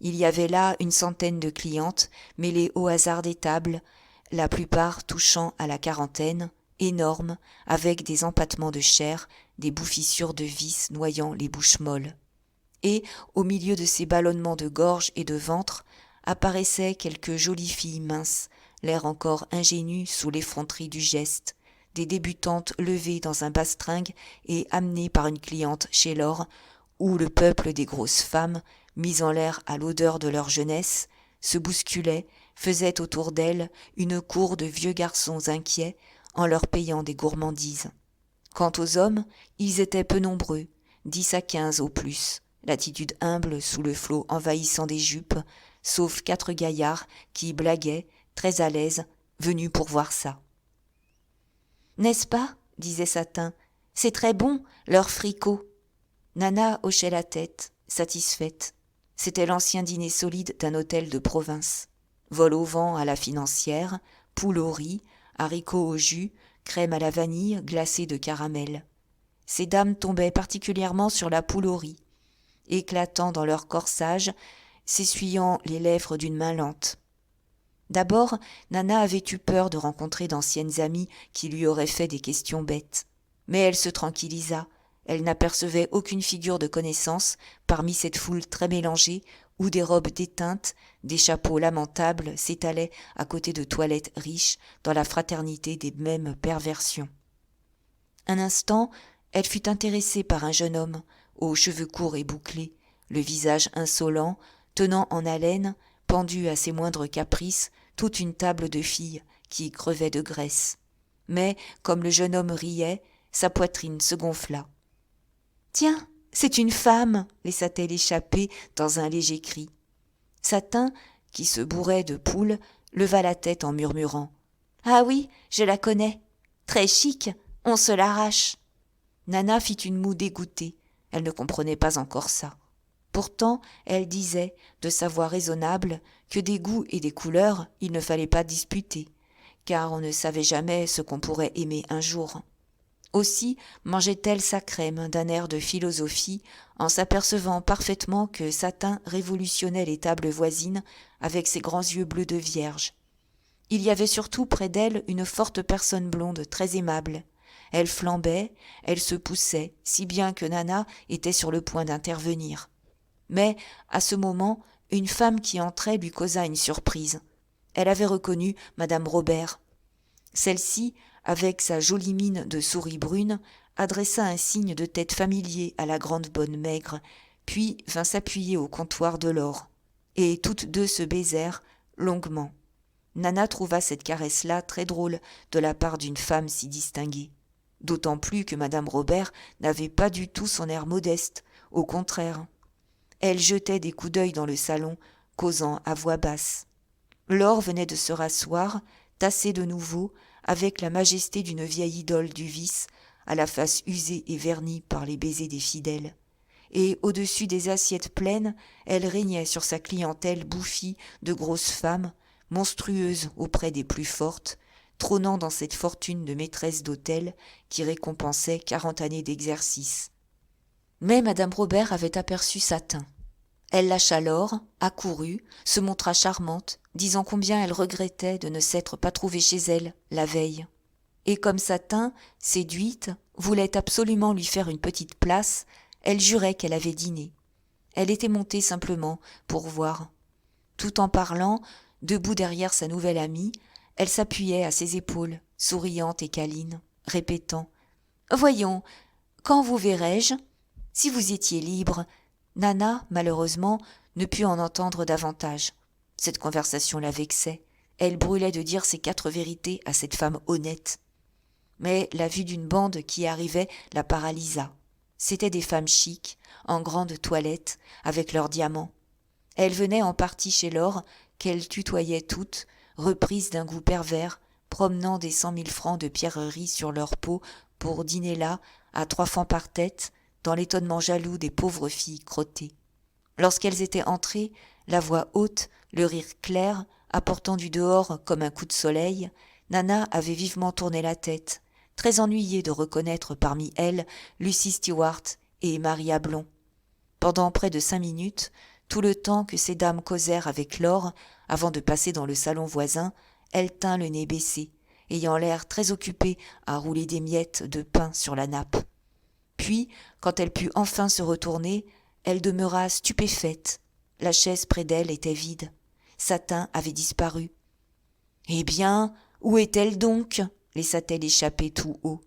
Il y avait là une centaine de clientes, mêlées au hasard des tables, la plupart touchant à la quarantaine, énormes, avec des empâtements de chair, des bouffissures de vis noyant les bouches molles. Et, au milieu de ces ballonnements de gorge et de ventre, apparaissaient quelques jolies filles minces, l'air encore ingénu sous l'effronterie du geste, des débutantes levées dans un bastringue et amenées par une cliente chez Laure, où le peuple des grosses femmes, mis en l'air à l'odeur de leur jeunesse, se bousculait, faisait autour d'elles une cour de vieux garçons inquiets en leur payant des gourmandises. Quant aux hommes, ils étaient peu nombreux, 10 à 15 au plus, l'attitude humble sous le flot envahissant des jupes, sauf 4 gaillards qui blaguaient, très à l'aise, venus pour voir ça. « N'est-ce pas ?» disait Satin. « C'est très bon, leur fricot. » Nana hochait la tête, satisfaite. C'était l'ancien dîner solide d'un hôtel de province. Vol au vent à la financière, poule au riz, haricots au jus, crème à la vanille glacée de caramel. Ces dames tombaient particulièrement sur la poule au riz, éclatant dans leur corsage, s'essuyant les lèvres d'une main lente. D'abord, Nana avait eu peur de rencontrer d'anciennes amies qui lui auraient fait des questions bêtes. Mais elle se tranquillisa. Elle n'apercevait aucune figure de connaissance parmi cette foule très mélangée où des robes déteintes, des chapeaux lamentables s'étalaient à côté de toilettes riches dans la fraternité des mêmes perversions. Un instant, elle fut intéressée par un jeune homme, aux cheveux courts et bouclés, le visage insolent, tenant en haleine, pendue à ses moindres caprices, toute une table de filles qui crevaient de graisse. Mais, comme le jeune homme riait, sa poitrine se gonfla. « Tiens, c'est une femme !» laissa-t-elle échapper dans un léger cri. Satin, qui se bourrait de poules, leva la tête en murmurant « Ah oui, je la connais. Très chic, on se l'arrache. » Nana fit une moue dégoûtée. Elle ne comprenait pas encore ça. Pourtant, elle disait, de sa voix raisonnable, que des goûts et des couleurs, il ne fallait pas disputer, car on ne savait jamais ce qu'on pourrait aimer un jour. Aussi mangeait-elle sa crème d'un air de philosophie, en s'apercevant parfaitement que Satin révolutionnait les tables voisines avec ses grands yeux bleus de vierge. Il y avait surtout près d'elle une forte personne blonde, très aimable. Elle flambait, elle se poussait, si bien que Nana était sur le point d'intervenir. Mais, à ce moment, une femme qui entrait lui causa une surprise. Elle avait reconnu Madame Robert. Celle-ci, avec sa jolie mine de souris brune, adressa un signe de tête familier à la grande bonne maigre, puis vint s'appuyer au comptoir de l'or. Et toutes deux se baisèrent longuement. Nana trouva cette caresse-là très drôle de la part d'une femme si distinguée. D'autant plus que Madame Robert n'avait pas du tout son air modeste, au contraire. Elle jetait des coups d'œil dans le salon, causant à voix basse. Laure venait de se rasseoir, tassée de nouveau, avec la majesté d'une vieille idole du vice, à la face usée et vernie par les baisers des fidèles. Et au-dessus des assiettes pleines, elle régnait sur sa clientèle bouffie de grosses femmes, monstrueuses auprès des plus fortes, trônant dans cette fortune de maîtresse d'hôtel qui récompensait 40 années d'exercice. Mais Madame Robert avait aperçu Satin. Elle lâcha l'or, accourut, se montra charmante, disant combien elle regrettait de ne s'être pas trouvée chez elle la veille. Et comme Satin, séduite, voulait absolument lui faire une petite place, elle jurait qu'elle avait dîné. Elle était montée simplement pour voir. Tout en parlant, debout derrière sa nouvelle amie, elle s'appuyait à ses épaules, souriante et câline, répétant « Voyons, quand vous verrai-je ? Si vous étiez libre… » Nana, malheureusement, ne put en entendre davantage. Cette conversation la vexait. Elle brûlait de dire ces 4 vérités à cette femme honnête. Mais la vue d'une bande qui arrivait la paralysa. C'étaient des femmes chics, en grande toilette, avec leurs diamants. Elles venaient en partie chez Laure, qu'elles tutoyaient toutes, reprises d'un goût pervers, promenant des 100 000 francs de pierreries sur leur peau pour dîner là, à 3 francs par tête, dans l'étonnement jaloux des pauvres filles crottées. Lorsqu'elles étaient entrées, la voix haute, le rire clair, apportant du dehors comme un coup de soleil, Nana avait vivement tourné la tête, très ennuyée de reconnaître parmi elles Lucie Stewart et Maria Blond. Pendant près de 5 minutes, tout le temps que ces dames causèrent avec Laure, avant de passer dans le salon voisin, elle tint le nez baissé, ayant l'air très occupée à rouler des miettes de pain sur la nappe. Puis, quand elle put enfin se retourner, elle demeura stupéfaite. La chaise près d'elle était vide. Satin avait disparu. « Eh bien, où est-elle donc ?» laissa-t-elle échapper tout haut.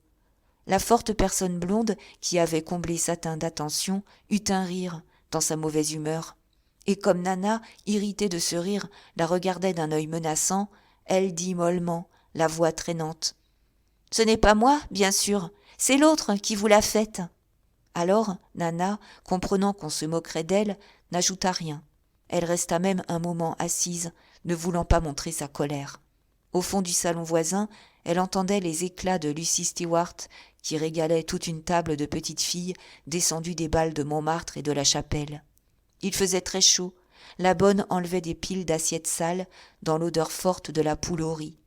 La forte personne blonde, qui avait comblé Satin d'attention, eut un rire, dans sa mauvaise humeur. Et comme Nana, irritée de ce rire, la regardait d'un œil menaçant, elle dit mollement, la voix traînante. « Ce n'est pas moi, bien sûr, c'est l'autre qui vous l'a faite. » Alors, Nana, comprenant qu'on se moquerait d'elle, n'ajouta rien. Elle resta même un moment assise, ne voulant pas montrer sa colère. Au fond du salon voisin, elle entendait les éclats de Lucie Stewart, qui régalait toute une table de petites filles descendues des bals de Montmartre et de la Chapelle. Il faisait très chaud. La bonne enlevait des piles d'assiettes sales dans l'odeur forte de la poule au riz.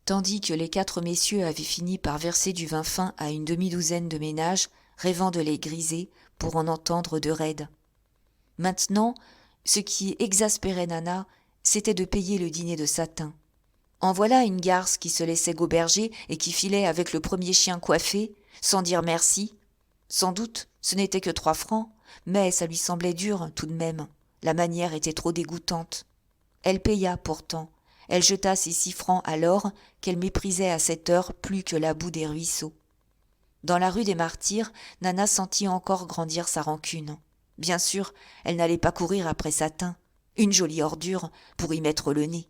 Tandis que les 4 messieurs avaient fini par verser du vin fin à une demi-douzaine de ménages, rêvant de les griser pour en entendre de raides. Maintenant, ce qui exaspérait Nana, c'était de payer le dîner de Satin. En voilà une garce qui se laissait goberger et qui filait avec le premier chien coiffé, sans dire merci. Sans doute, ce n'était que 3 francs, mais ça lui semblait dur tout de même. La manière était trop dégoûtante. Elle paya pourtant. Elle jeta ses 6 francs à Laure, qu'elle méprisait à cette heure plus que la boue des ruisseaux. Dans la rue des Martyrs, Nana sentit encore grandir sa rancune. Bien sûr, elle n'allait pas courir après Satin. Une jolie ordure pour y mettre le nez.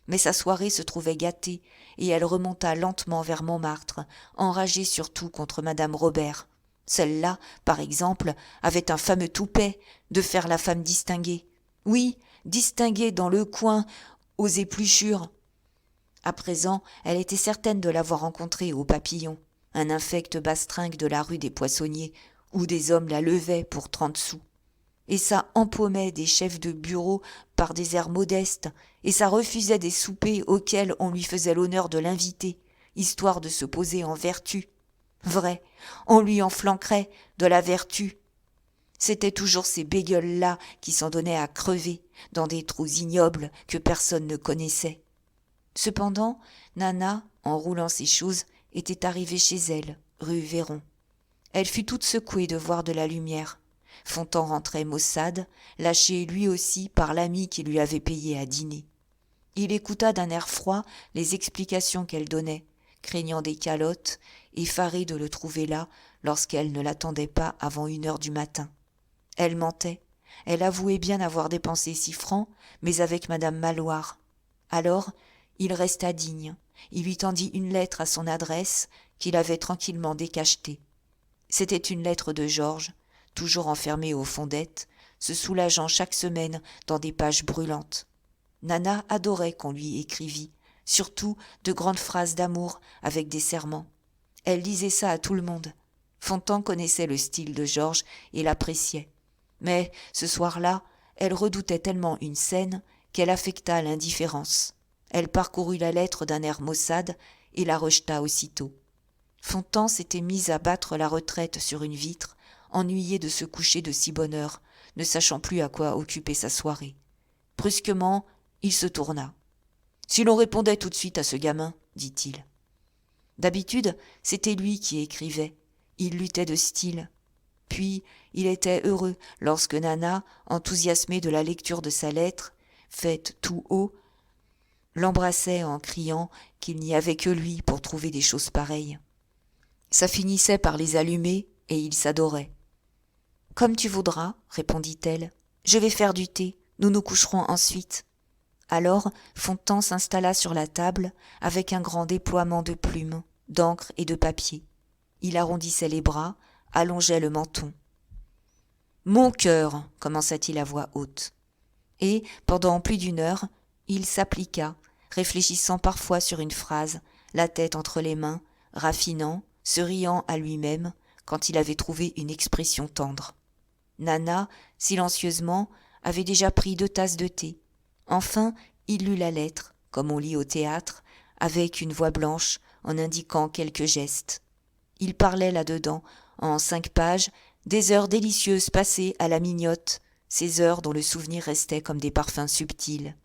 Mais sa soirée se trouvait gâtée, et elle remonta lentement vers Montmartre, enragée surtout contre madame Robert. Celle-là, par exemple, avait un fameux toupet de faire la femme distinguée. Oui, distinguée dans le coin, aux épluchures. À présent, elle était certaine de l'avoir rencontré au Papillon, un infect bastringue de la rue des Poissonniers, où des hommes la levaient pour 30 sous. Et ça empaumait des chefs de bureau par des airs modestes, et ça refusait des soupers auxquels on lui faisait l'honneur de l'inviter, histoire de se poser en vertu. Vrai, on lui en flanquerait de la vertu. C'étaient toujours ces bégueules-là qui s'en donnaient à crever, dans des trous ignobles que personne ne connaissait. Cependant, Nana, en roulant ses choses, était arrivée chez elle, rue Véron. Elle fut toute secouée de voir de la lumière. Fontan rentrait maussade, lâché lui aussi par l'ami qui lui avait payé à dîner. Il écouta d'un air froid les explications qu'elle donnait, craignant des calottes, effaré de le trouver là lorsqu'elle ne l'attendait pas avant 1h du matin. Elle mentait, elle avouait bien avoir dépensé 6 francs, mais avec madame Maloire. Alors, il resta digne, il lui tendit une lettre à son adresse qu'il avait tranquillement décachetée. C'était une lettre de Georges, toujours enfermée aux fondettes, se soulageant chaque semaine dans des pages brûlantes. Nana adorait qu'on lui écrivît, surtout de grandes phrases d'amour avec des serments. Elle lisait ça à tout le monde. Fontan connaissait le style de Georges et l'appréciait. Mais ce soir-là, elle redoutait tellement une scène qu'elle affecta l'indifférence. Elle parcourut la lettre d'un air maussade et la rejeta aussitôt. Fontan s'était mis à battre la retraite sur une vitre, ennuyé de se coucher de si bonne heure, ne sachant plus à quoi occuper sa soirée. Brusquement, il se tourna. « Si l'on répondait tout de suite à ce gamin, dit-il. » D'habitude, c'était lui qui écrivait. Il luttait de style. Puis, il était heureux lorsque Nana, enthousiasmée de la lecture de sa lettre, faite tout haut, l'embrassait en criant qu'il n'y avait que lui pour trouver des choses pareilles. Ça finissait par les allumer et ils s'adoraient. « Comme tu voudras, répondit-elle. Je vais faire du thé, nous nous coucherons ensuite. » Alors, Fontan s'installa sur la table avec un grand déploiement de plumes, d'encre et de papier. Il arrondissait les bras, allongeait le menton. « Mon cœur !» commença-t-il à voix haute. Et, pendant plus d'1 heure, il s'appliqua, réfléchissant parfois sur une phrase, la tête entre les mains, raffinant, se riant à lui-même quand il avait trouvé une expression tendre. Nana, silencieusement, avait déjà pris 2 tasses de thé. Enfin, il lut la lettre, comme on lit au théâtre, avec une voix blanche, en indiquant quelques gestes. Il parlait là-dedans, en 5 pages, des heures délicieuses passées à la mignotte, ces heures dont le souvenir restait comme des parfums subtils.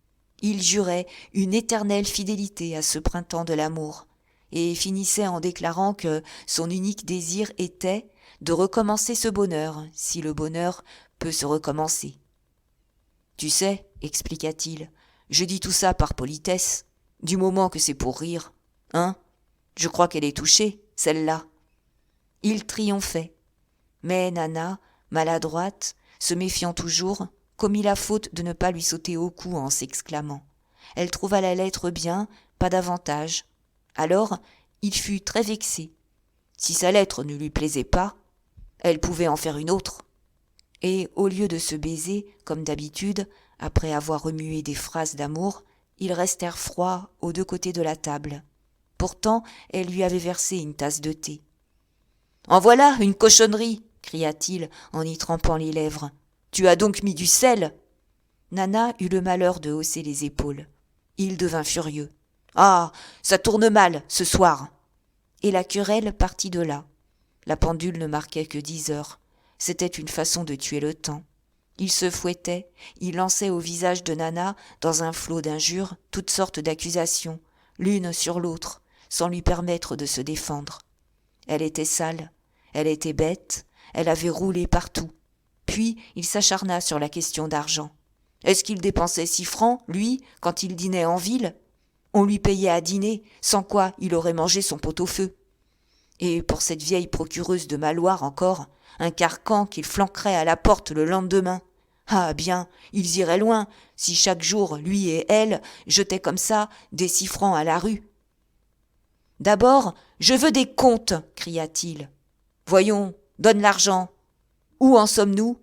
Il jurait une éternelle fidélité à ce printemps de l'amour, et finissait en déclarant que son unique désir était de recommencer ce bonheur, si le bonheur peut se recommencer. « Tu sais, expliqua-t-il, je dis tout ça par politesse, du moment que c'est pour rire. Hein ? Je crois qu'elle est touchée, celle-là. » Il triomphait. Mais Nana, maladroite, se méfiant toujours, commit la faute de ne pas lui sauter au cou en s'exclamant. Elle trouva la lettre bien, pas davantage. Alors, il fut très vexé. Si sa lettre ne lui plaisait pas, elle pouvait en faire une autre. Et au lieu de se baiser, comme d'habitude, après avoir remué des phrases d'amour, ils restèrent froids aux 2 côtés de la table. Pourtant, elle lui avait versé une tasse de thé. « En voilà une cochonnerie !» cria-t-il en y trempant les lèvres. « Tu as donc mis du sel ?» Nana eut le malheur de hausser les épaules. Il devint furieux. « Ah, ça tourne mal, ce soir !» Et la querelle partit de là. La pendule ne marquait que 10 heures. C'était une façon de tuer le temps. Il se fouettait, il lançait au visage de Nana, dans un flot d'injures, toutes sortes d'accusations, l'une sur l'autre, sans lui permettre de se défendre. Elle était sale, elle était bête, elle avait roulé partout. Puis il s'acharna sur la question d'argent. Est-ce qu'il dépensait 6 francs, lui, quand il dînait en ville ? On lui payait à dîner, sans quoi il aurait mangé son pot-au-feu. Et pour cette vieille procureuse de Maloire encore, un carcan qu'il flanquerait à la porte le lendemain. Ah bien, ils iraient loin, si chaque jour, lui et elle jetaient comme ça des 6 francs à la rue. D'abord, je veux des comptes, cria-t-il. Voyons, donne l'argent. Où en sommes-nous?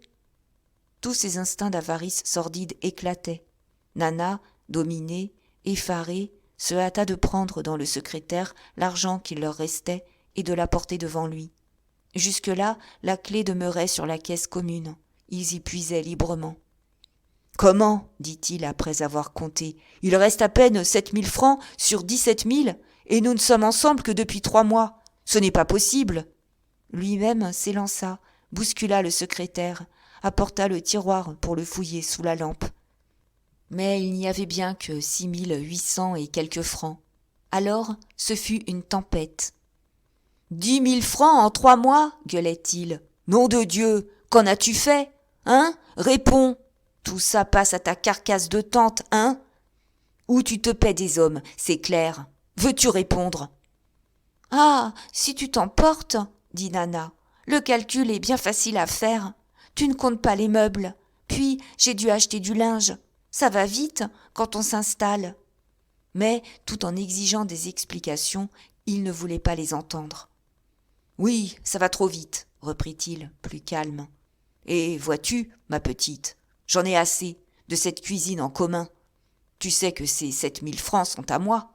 Tous ces instincts d'avarice sordide éclataient. Nana, dominée, effarée, se hâta de prendre dans le secrétaire l'argent qu'il leur restait et de l'apporter devant lui. Jusque-là, la clé demeurait sur la caisse commune. Ils y puisaient librement. « Comment ?» dit-il après avoir compté. « Il reste à peine 7 000 francs sur 17 000 et nous ne sommes ensemble que depuis 3 mois. Ce n'est pas possible !» Lui-même s'élança, bouscula le secrétaire, apporta le tiroir pour le fouiller sous la lampe. Mais il n'y avait bien que 6 800 et quelques francs. Alors ce fut une tempête. « 10 000 francs en 3 mois !» gueulait-il. « Nom de Dieu, qu'en as-tu fait ? Hein ? Réponds ! Tout ça passe à ta carcasse de tante, hein ? Ou tu te paies des hommes, c'est clair. Veux-tu répondre ? » « Ah, si tu t'emportes, dit Nana, le calcul est bien facile à faire. Tu ne comptes pas les meubles. Puis, j'ai dû acheter du linge. Ça va vite quand on s'installe. » Mais, tout en exigeant des explications, il ne voulait pas les entendre. « Oui, ça va trop vite, » reprit-il, plus calme. « Et vois-tu, ma petite, j'en ai assez de cette cuisine en commun. Tu sais que ces 7 000 francs sont à moi.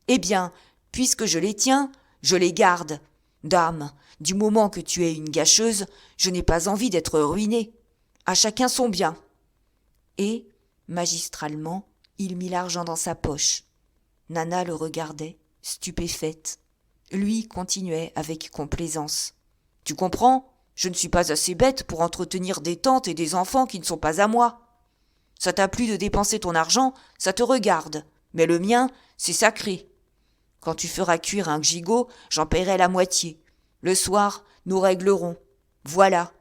Eh bien, puisque je les tiens, je les garde. Dame, du moment que tu es une gâcheuse, je n'ai pas envie d'être ruinée. À chacun son bien. » Et, magistralement, il mit l'argent dans sa poche. Nana le regardait, stupéfaite. Lui continuait avec complaisance. « Tu comprends ? Je ne suis pas assez bête pour entretenir des tantes et des enfants qui ne sont pas à moi. Ça t'a plu de dépenser ton argent, ça te regarde. Mais le mien, c'est sacré. Quand tu feras cuire un gigot, j'en paierai la moitié. Le soir, nous réglerons. Voilà. »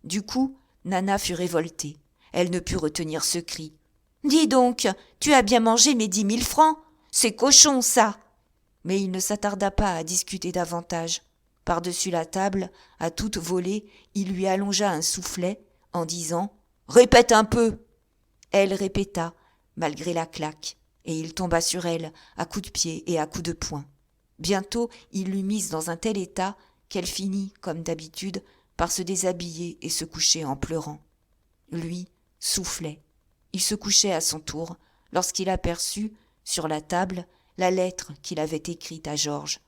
Du coup, Nana fut révoltée. Elle ne put retenir ce cri. « Dis donc, tu as bien mangé mes 10 000 francs ? C'est cochon, ça !» Mais il ne s'attarda pas à discuter davantage. Par-dessus la table, à toute volée, il lui allongea un soufflet en disant « Répète un peu !» Elle répéta, malgré la claque, et il tomba sur elle, à coups de pied et à coups de poing. Bientôt, il l'eut mise dans un tel état qu'elle finit, comme d'habitude, par se déshabiller et se coucher en pleurant. Lui soufflait. Il se couchait à son tour, lorsqu'il aperçut, sur la table, la lettre qu'il avait écrite à Georges.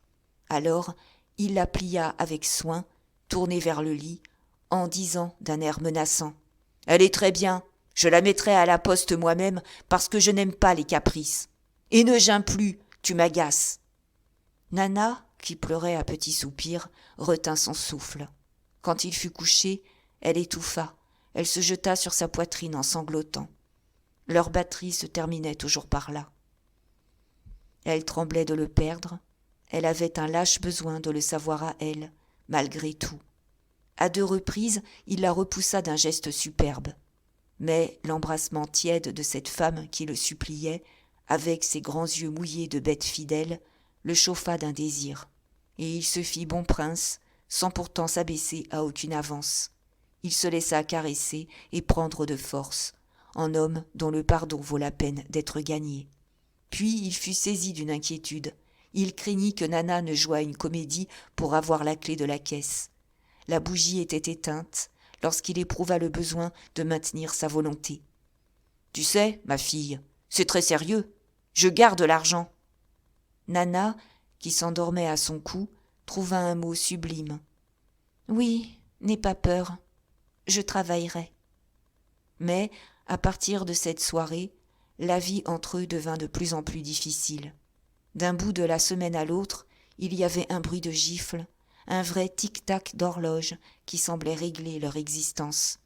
Alors, il la plia avec soin, tournée vers le lit, en disant d'un air menaçant « Elle est très bien, je la mettrai à la poste moi-même parce que je n'aime pas les caprices. Et ne geins plus, tu m'agaces. » Nana, qui pleurait à petits soupirs, retint son souffle. Quand il fut couché, elle étouffa. Elle se jeta sur sa poitrine en sanglotant. Leur batterie se terminait toujours par là. Elle tremblait de le perdre. Elle avait un lâche besoin de le savoir à elle, malgré tout. À 2 reprises, il la repoussa d'un geste superbe. Mais l'embrassement tiède de cette femme qui le suppliait, avec ses grands yeux mouillés de bête fidèle, le chauffa d'un désir. Et il se fit bon prince, sans pourtant s'abaisser à aucune avance. Il se laissa caresser et prendre de force, en homme dont le pardon vaut la peine d'être gagné. Puis il fut saisi d'une inquiétude. Il craignit que Nana ne jouât une comédie pour avoir la clé de la caisse. La bougie était éteinte lorsqu'il éprouva le besoin de maintenir sa volonté. « Tu sais, ma fille, c'est très sérieux. Je garde l'argent. » Nana, qui s'endormait à son cou, trouva un mot sublime. « Oui, n'aie pas peur. Je travaillerai. » Mais, à partir de cette soirée, la vie entre eux devint de plus en plus difficile. D'un bout de la semaine à l'autre, il y avait un bruit de gifles, un vrai tic-tac d'horloge qui semblait régler leur existence.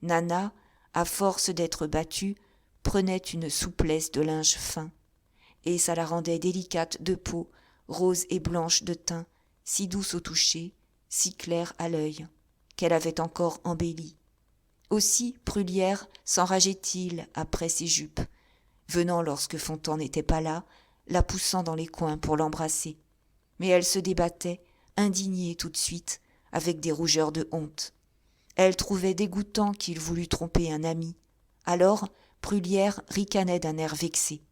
Nana, à force d'être battue, prenait une souplesse de linge fin, et ça la rendait délicate de peau, rose et blanche de teint, si douce au toucher, si claire à l'œil, qu'elle avait encore embellie. Aussi Bruyère s'enrageait-il après ses jupes, venant lorsque Fontan n'était pas là, la poussant dans les coins pour l'embrasser. Mais elle se débattait, indignée tout de suite, avec des rougeurs de honte. Elle trouvait dégoûtant qu'il voulût tromper un ami. Alors, Bruyère ricanait d'un air vexé.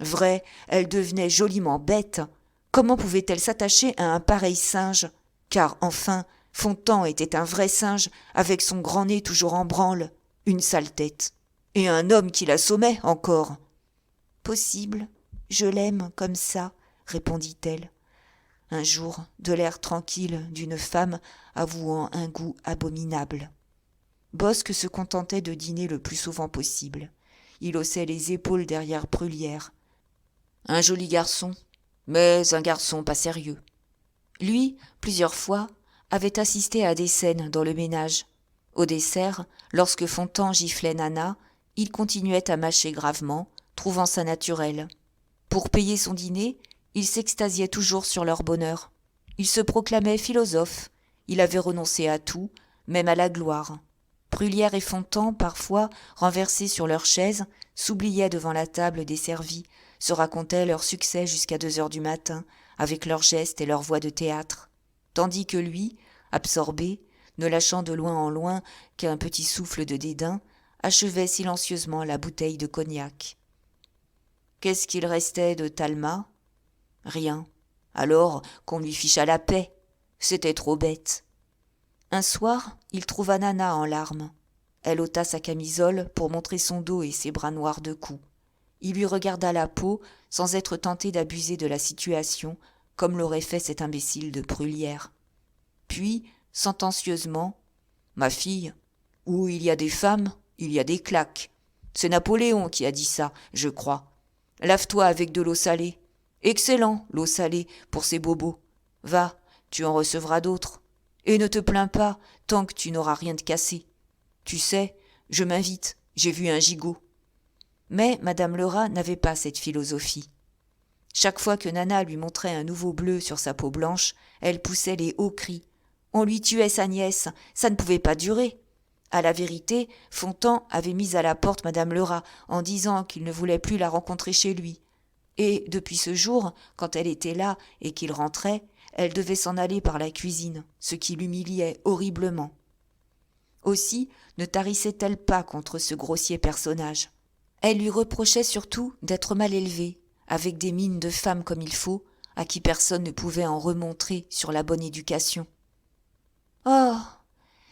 Vrai, elle devenait joliment bête. Comment pouvait-elle s'attacher à un pareil singe? Car, enfin, Fontan était un vrai singe, avec son grand nez toujours en branle, une sale tête. Et un homme qui l'assommait encore. Possible, je l'aime comme ça, répondit-elle. Un jour, de l'air tranquille d'une femme avouant un goût abominable. Bosque se contentait de dîner le plus souvent possible. Il haussait les épaules derrière Bruyère. Un joli garçon, mais un garçon pas sérieux. Lui, plusieurs fois, avait assisté à des scènes dans le ménage. Au dessert, lorsque Fontan giflait Nana, il continuait à mâcher gravement, trouvant ça naturel. Pour payer son dîner, il s'extasiait toujours sur leur bonheur. Il se proclamait philosophe. Il avait renoncé à tout, même à la gloire. Bruyère et Fontan, parfois, renversés sur leurs chaises, s'oubliaient devant la table desservie, se racontaient leur succès jusqu'à 2 heures du matin, avec leurs gestes et leurs voix de théâtre. Tandis que lui, absorbé, ne lâchant de loin en loin qu'un petit souffle de dédain, achevait silencieusement la bouteille de cognac. Qu'est-ce qu'il restait de Talma? Rien. Alors qu'on lui ficha la paix. C'était trop bête. Un soir, il trouva Nana en larmes. Elle ôta sa camisole pour montrer son dos et ses bras noirs de coups. Il lui regarda la peau sans être tenté d'abuser de la situation, comme l'aurait fait cet imbécile de Bruyère. Puis, sentencieusement, « Ma fille, où il y a des femmes, il y a des claques. C'est Napoléon qui a dit ça, je crois. Lave-toi avec de l'eau salée. Excellent, l'eau salée, pour ces bobos. Va, tu en recevras d'autres. Et ne te plains pas tant que tu n'auras rien de cassé. Tu sais, je m'invite, j'ai vu un gigot. » Mais Madame Lerat n'avait pas cette philosophie. Chaque fois que Nana lui montrait un nouveau bleu sur sa peau blanche, elle poussait les hauts cris. On lui tuait sa nièce, ça ne pouvait pas durer. À la vérité, Fontan avait mis à la porte Madame Lerat en disant qu'il ne voulait plus la rencontrer chez lui. Et depuis ce jour, quand elle était là et qu'il rentrait, elle devait s'en aller par la cuisine, ce qui l'humiliait horriblement. Aussi ne tarissait-elle pas contre ce grossier personnage. Elle lui reprochait surtout d'être mal élevée, avec des mines de femme comme il faut, à qui personne ne pouvait en remontrer sur la bonne éducation. « Oh,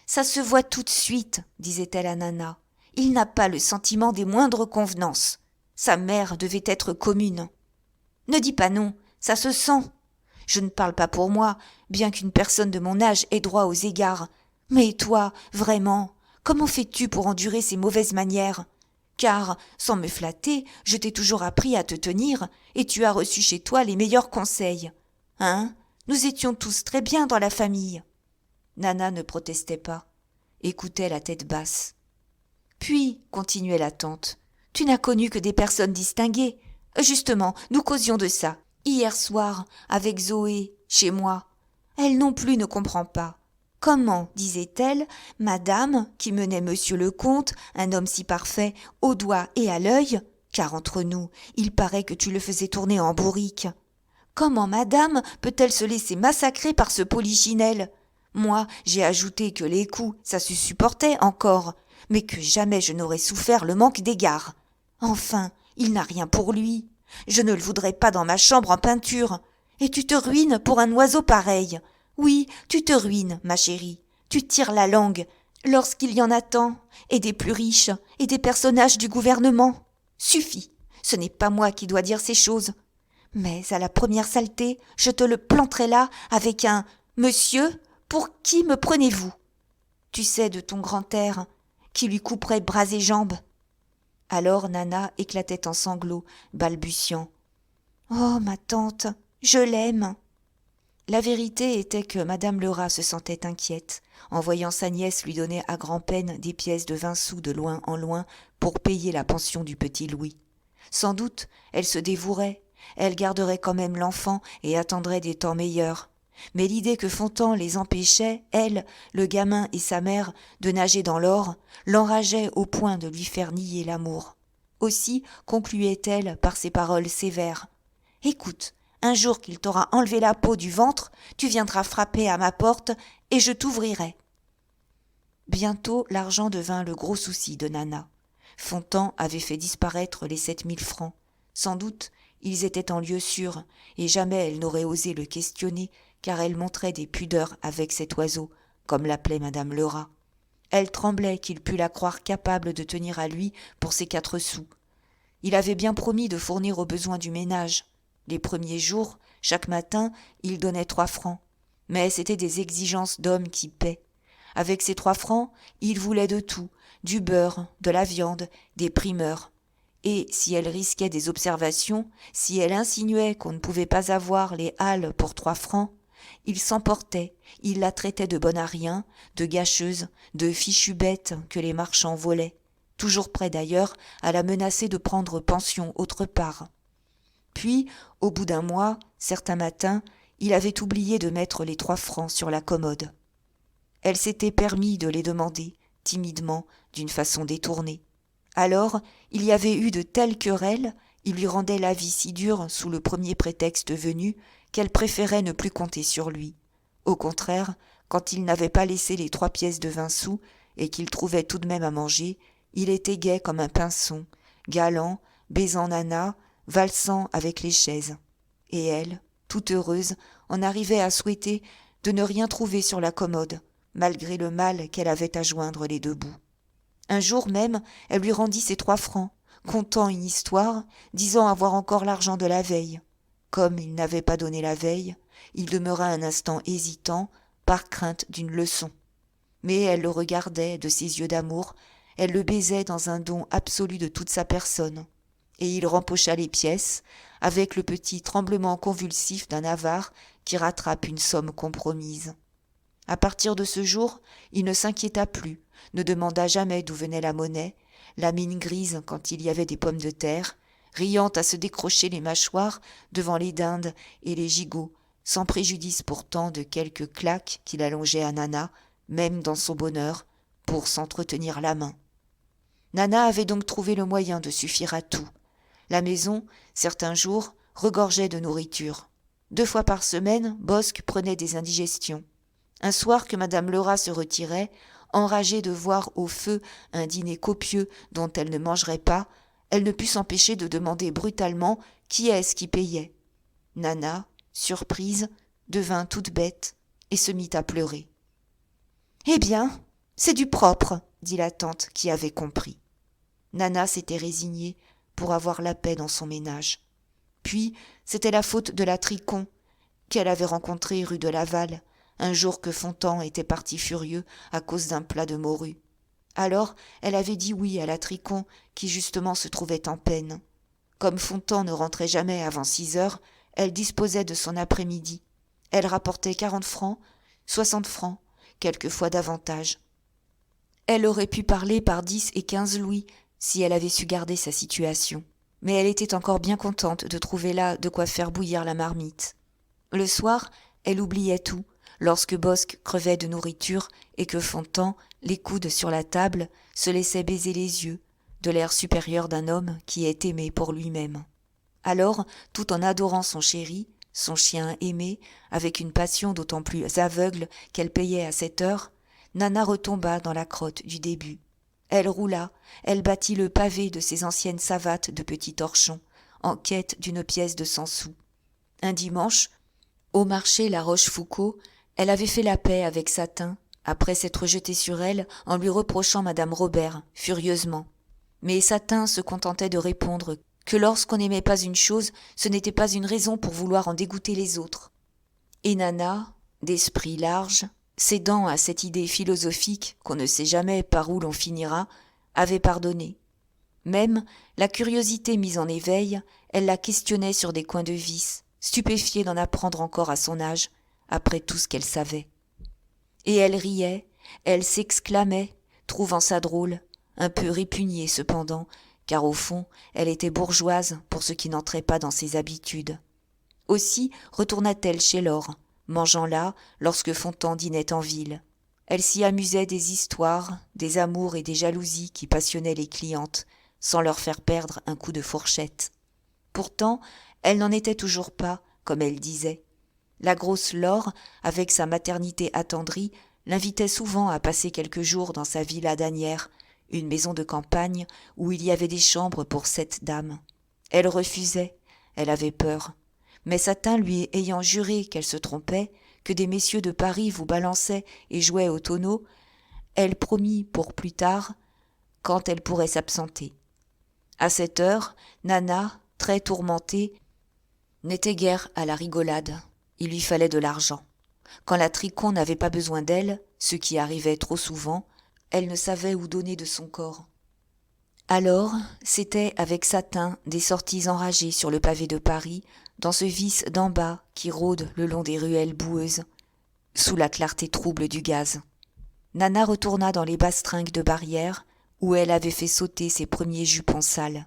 ça se voit tout de suite, disait-elle à Nana. Il n'a pas le sentiment des moindres convenances. Sa mère devait être commune. Ne dis pas non, ça se sent. Je ne parle pas pour moi, bien qu'une personne de mon âge ait droit aux égards. Mais toi, vraiment, comment fais-tu pour endurer ces mauvaises manières ? Car, sans me flatter, je t'ai toujours appris à te tenir, et tu as reçu chez toi les meilleurs conseils. Hein ? Nous étions tous très bien dans la famille. » Nana ne protestait pas, écoutait la tête basse. « Puis, continuait la tante, tu n'as connu que des personnes distinguées. Justement, nous causions de ça, hier soir, avec Zoé, chez moi. Elle non plus ne comprend pas. Comment, disait-elle, madame, qui menait monsieur le comte, un homme si parfait, au doigt et à l'œil, car entre nous, il paraît que tu le faisais tourner en bourrique. Comment madame peut-elle se laisser massacrer par ce polichinelle ? Moi, j'ai ajouté que les coups, ça se supportait encore, mais que jamais je n'aurais souffert le manque d'égards. Enfin, il n'a rien pour lui. Je ne le voudrais pas dans ma chambre en peinture. Et tu te ruines pour un oiseau pareil. Oui, tu te ruines, ma chérie. Tu tires la langue, lorsqu'il y en a tant, et des plus riches, et des personnages du gouvernement. Suffit, ce n'est pas moi qui dois dire ces choses. Mais à la première saleté, je te le planterai là avec un « Monsieur, pour qui me prenez-vous » Tu sais, de ton grand air, qui lui couperait bras et jambes. Alors Nana éclatait en sanglots, balbutiant. « Oh, ma tante, je l'aime !» La vérité était que Madame Lerat se sentait inquiète, en voyant sa nièce lui donner à grand-peine des pièces de 20 sous de loin en loin pour payer la pension du petit Louis. Sans doute, elle se dévouerait, elle garderait quand même l'enfant et attendrait des temps meilleurs. Mais l'idée que Fontan les empêchait, elle, le gamin et sa mère, de nager dans l'or, l'enrageait au point de lui faire nier l'amour. Aussi concluait-elle par ces paroles sévères. « Écoute, un jour qu'il t'aura enlevé la peau du ventre, tu viendras frapper à ma porte et je t'ouvrirai. » Bientôt, l'argent devint le gros souci de Nana. Fontan avait fait disparaître les 7 000 francs. Sans doute, ils étaient en lieu sûr, et jamais elle n'aurait osé le questionner, car elle montrait des pudeurs avec cet oiseau, comme l'appelait madame Lerat. Elle tremblait qu'il pût la croire capable de tenir à lui pour ses 4 sous. Il avait bien promis de fournir aux besoins du ménage. Les premiers jours, chaque matin, il donnait 3 francs. Mais c'étaient des exigences d'homme qui paient. Avec ces 3 francs, il voulait de tout, du beurre, de la viande, des primeurs. Et si elle risquait des observations, si elle insinuait qu'on ne pouvait pas avoir les halles pour 3 francs, il s'emportait, il la traitait de bonne à rien, de gâcheuse, de fichue bête que les marchands volaient, toujours prêt d'ailleurs à la menacer de prendre pension autre part. Puis, au bout d'un mois, certains matins, il avait oublié de mettre les 3 francs sur la commode. Elle s'était permis de les demander, timidement, d'une façon détournée. Alors, il y avait eu de telles querelles, il lui rendait la vie si dure sous le premier prétexte venu, qu'elle préférait ne plus compter sur lui. Au contraire, quand il n'avait pas laissé les 3 pièces de 20 sous, et qu'il trouvait tout de même à manger, il était gai comme un pinson, galant, baisant Nana, valsant avec les chaises. Et elle, toute heureuse, en arrivait à souhaiter de ne rien trouver sur la commode, malgré le mal qu'elle avait à joindre les 2 bouts. Un jour même, elle lui rendit ses 3 francs, contant une histoire, disant avoir encore l'argent de la veille. Comme il n'avait pas donné la veille, il demeura un instant hésitant, par crainte d'une leçon. Mais elle le regardait de ses yeux d'amour, elle le baisait dans un don absolu de toute sa personne. Et il rempocha les pièces, avec le petit tremblement convulsif d'un avare qui rattrape une somme compromise. À partir de ce jour, il ne s'inquiéta plus, ne demanda jamais d'où venait la monnaie, la mine grise quand il y avait des pommes de terre, riant à se décrocher les mâchoires devant les dindes et les gigots, sans préjudice pourtant de quelques claques qu'il allongeait à Nana, même dans son bonheur, pour s'entretenir la main. Nana avait donc trouvé le moyen de suffire à tout. La maison, certains jours, regorgeait de nourriture. 2 fois par semaine, Bosc prenait des indigestions. Un soir que madame Lerat se retirait, enragée de voir au feu un dîner copieux dont elle ne mangerait pas, elle ne put s'empêcher de demander brutalement qui est-ce qui payait. Nana, surprise, devint toute bête et se mit à pleurer. « Eh bien, c'est du propre, » dit la tante qui avait compris. Nana s'était résignée pour avoir la paix dans son ménage. Puis, c'était la faute de la Tricon, qu'elle avait rencontrée rue de Laval, un jour que Fontan était parti furieux à cause d'un plat de morue. Alors, elle avait dit oui à la Tricon, qui justement se trouvait en peine. Comme Fontan ne rentrait jamais avant 6 heures, elle disposait de son après-midi. Elle rapportait 40 francs, 60 francs, quelquefois davantage. Elle aurait pu parler par 10 et 15 louis si elle avait su garder sa situation. Mais elle était encore bien contente de trouver là de quoi faire bouillir la marmite. Le soir, elle oubliait tout, lorsque Bosc crevait de nourriture et que Fontan, les coudes sur la table, se laissait baiser les yeux, de l'air supérieur d'un homme qui est aimé pour lui-même. Alors, tout en adorant son chéri, son chien aimé, avec une passion d'autant plus aveugle qu'elle payait à cette heure, Nana retomba dans la crotte du début. Elle roula, elle battit le pavé de ses anciennes savates de petit torchon, en quête d'une pièce de 100 sous. Un dimanche, au marché La Rochefoucauld, elle avait fait la paix avec Satin, après s'être jetée sur elle en lui reprochant madame Robert, furieusement. Mais Satin se contentait de répondre que lorsqu'on n'aimait pas une chose, ce n'était pas une raison pour vouloir en dégoûter les autres. Et Nana, d'esprit large, cédant à cette idée philosophique qu'on ne sait jamais par où l'on finira, avait pardonné. Même, la curiosité mise en éveil, elle la questionnait sur des coins de vice, stupéfiée d'en apprendre encore à son âge, après tout ce qu'elle savait. Et elle riait, elle s'exclamait, trouvant ça drôle, un peu répugnée cependant, car au fond, elle était bourgeoise pour ce qui n'entrait pas dans ses habitudes. Aussi retourna-t-elle chez Laure, mangeant là lorsque Fontan dînait en ville. Elle s'y amusait des histoires, des amours et des jalousies qui passionnaient les clientes, sans leur faire perdre un coup de fourchette. Pourtant, elle n'en était toujours pas, comme elle disait. La grosse Laure, avec sa maternité attendrie, l'invitait souvent à passer quelques jours dans sa villa d'Asnières, une maison de campagne où il y avait des chambres pour 7 dames. Elle refusait, elle avait peur. Mais Satin lui ayant juré qu'elle se trompait, que des messieurs de Paris vous balançaient et jouaient au tonneau, elle promit pour plus tard, quand elle pourrait s'absenter. À cette heure, Nana, très tourmentée, n'était guère à la rigolade. Il lui fallait de l'argent. Quand la Tricot n'avait pas besoin d'elle, ce qui arrivait trop souvent, elle ne savait où donner de son corps. Alors, c'était avec Satin des sorties enragées sur le pavé de Paris, dans ce vice d'en bas qui rôde le long des ruelles boueuses, sous la clarté trouble du gaz. Nana retourna dans les bastringues de Barrière, où elle avait fait sauter ses premiers jupons sales.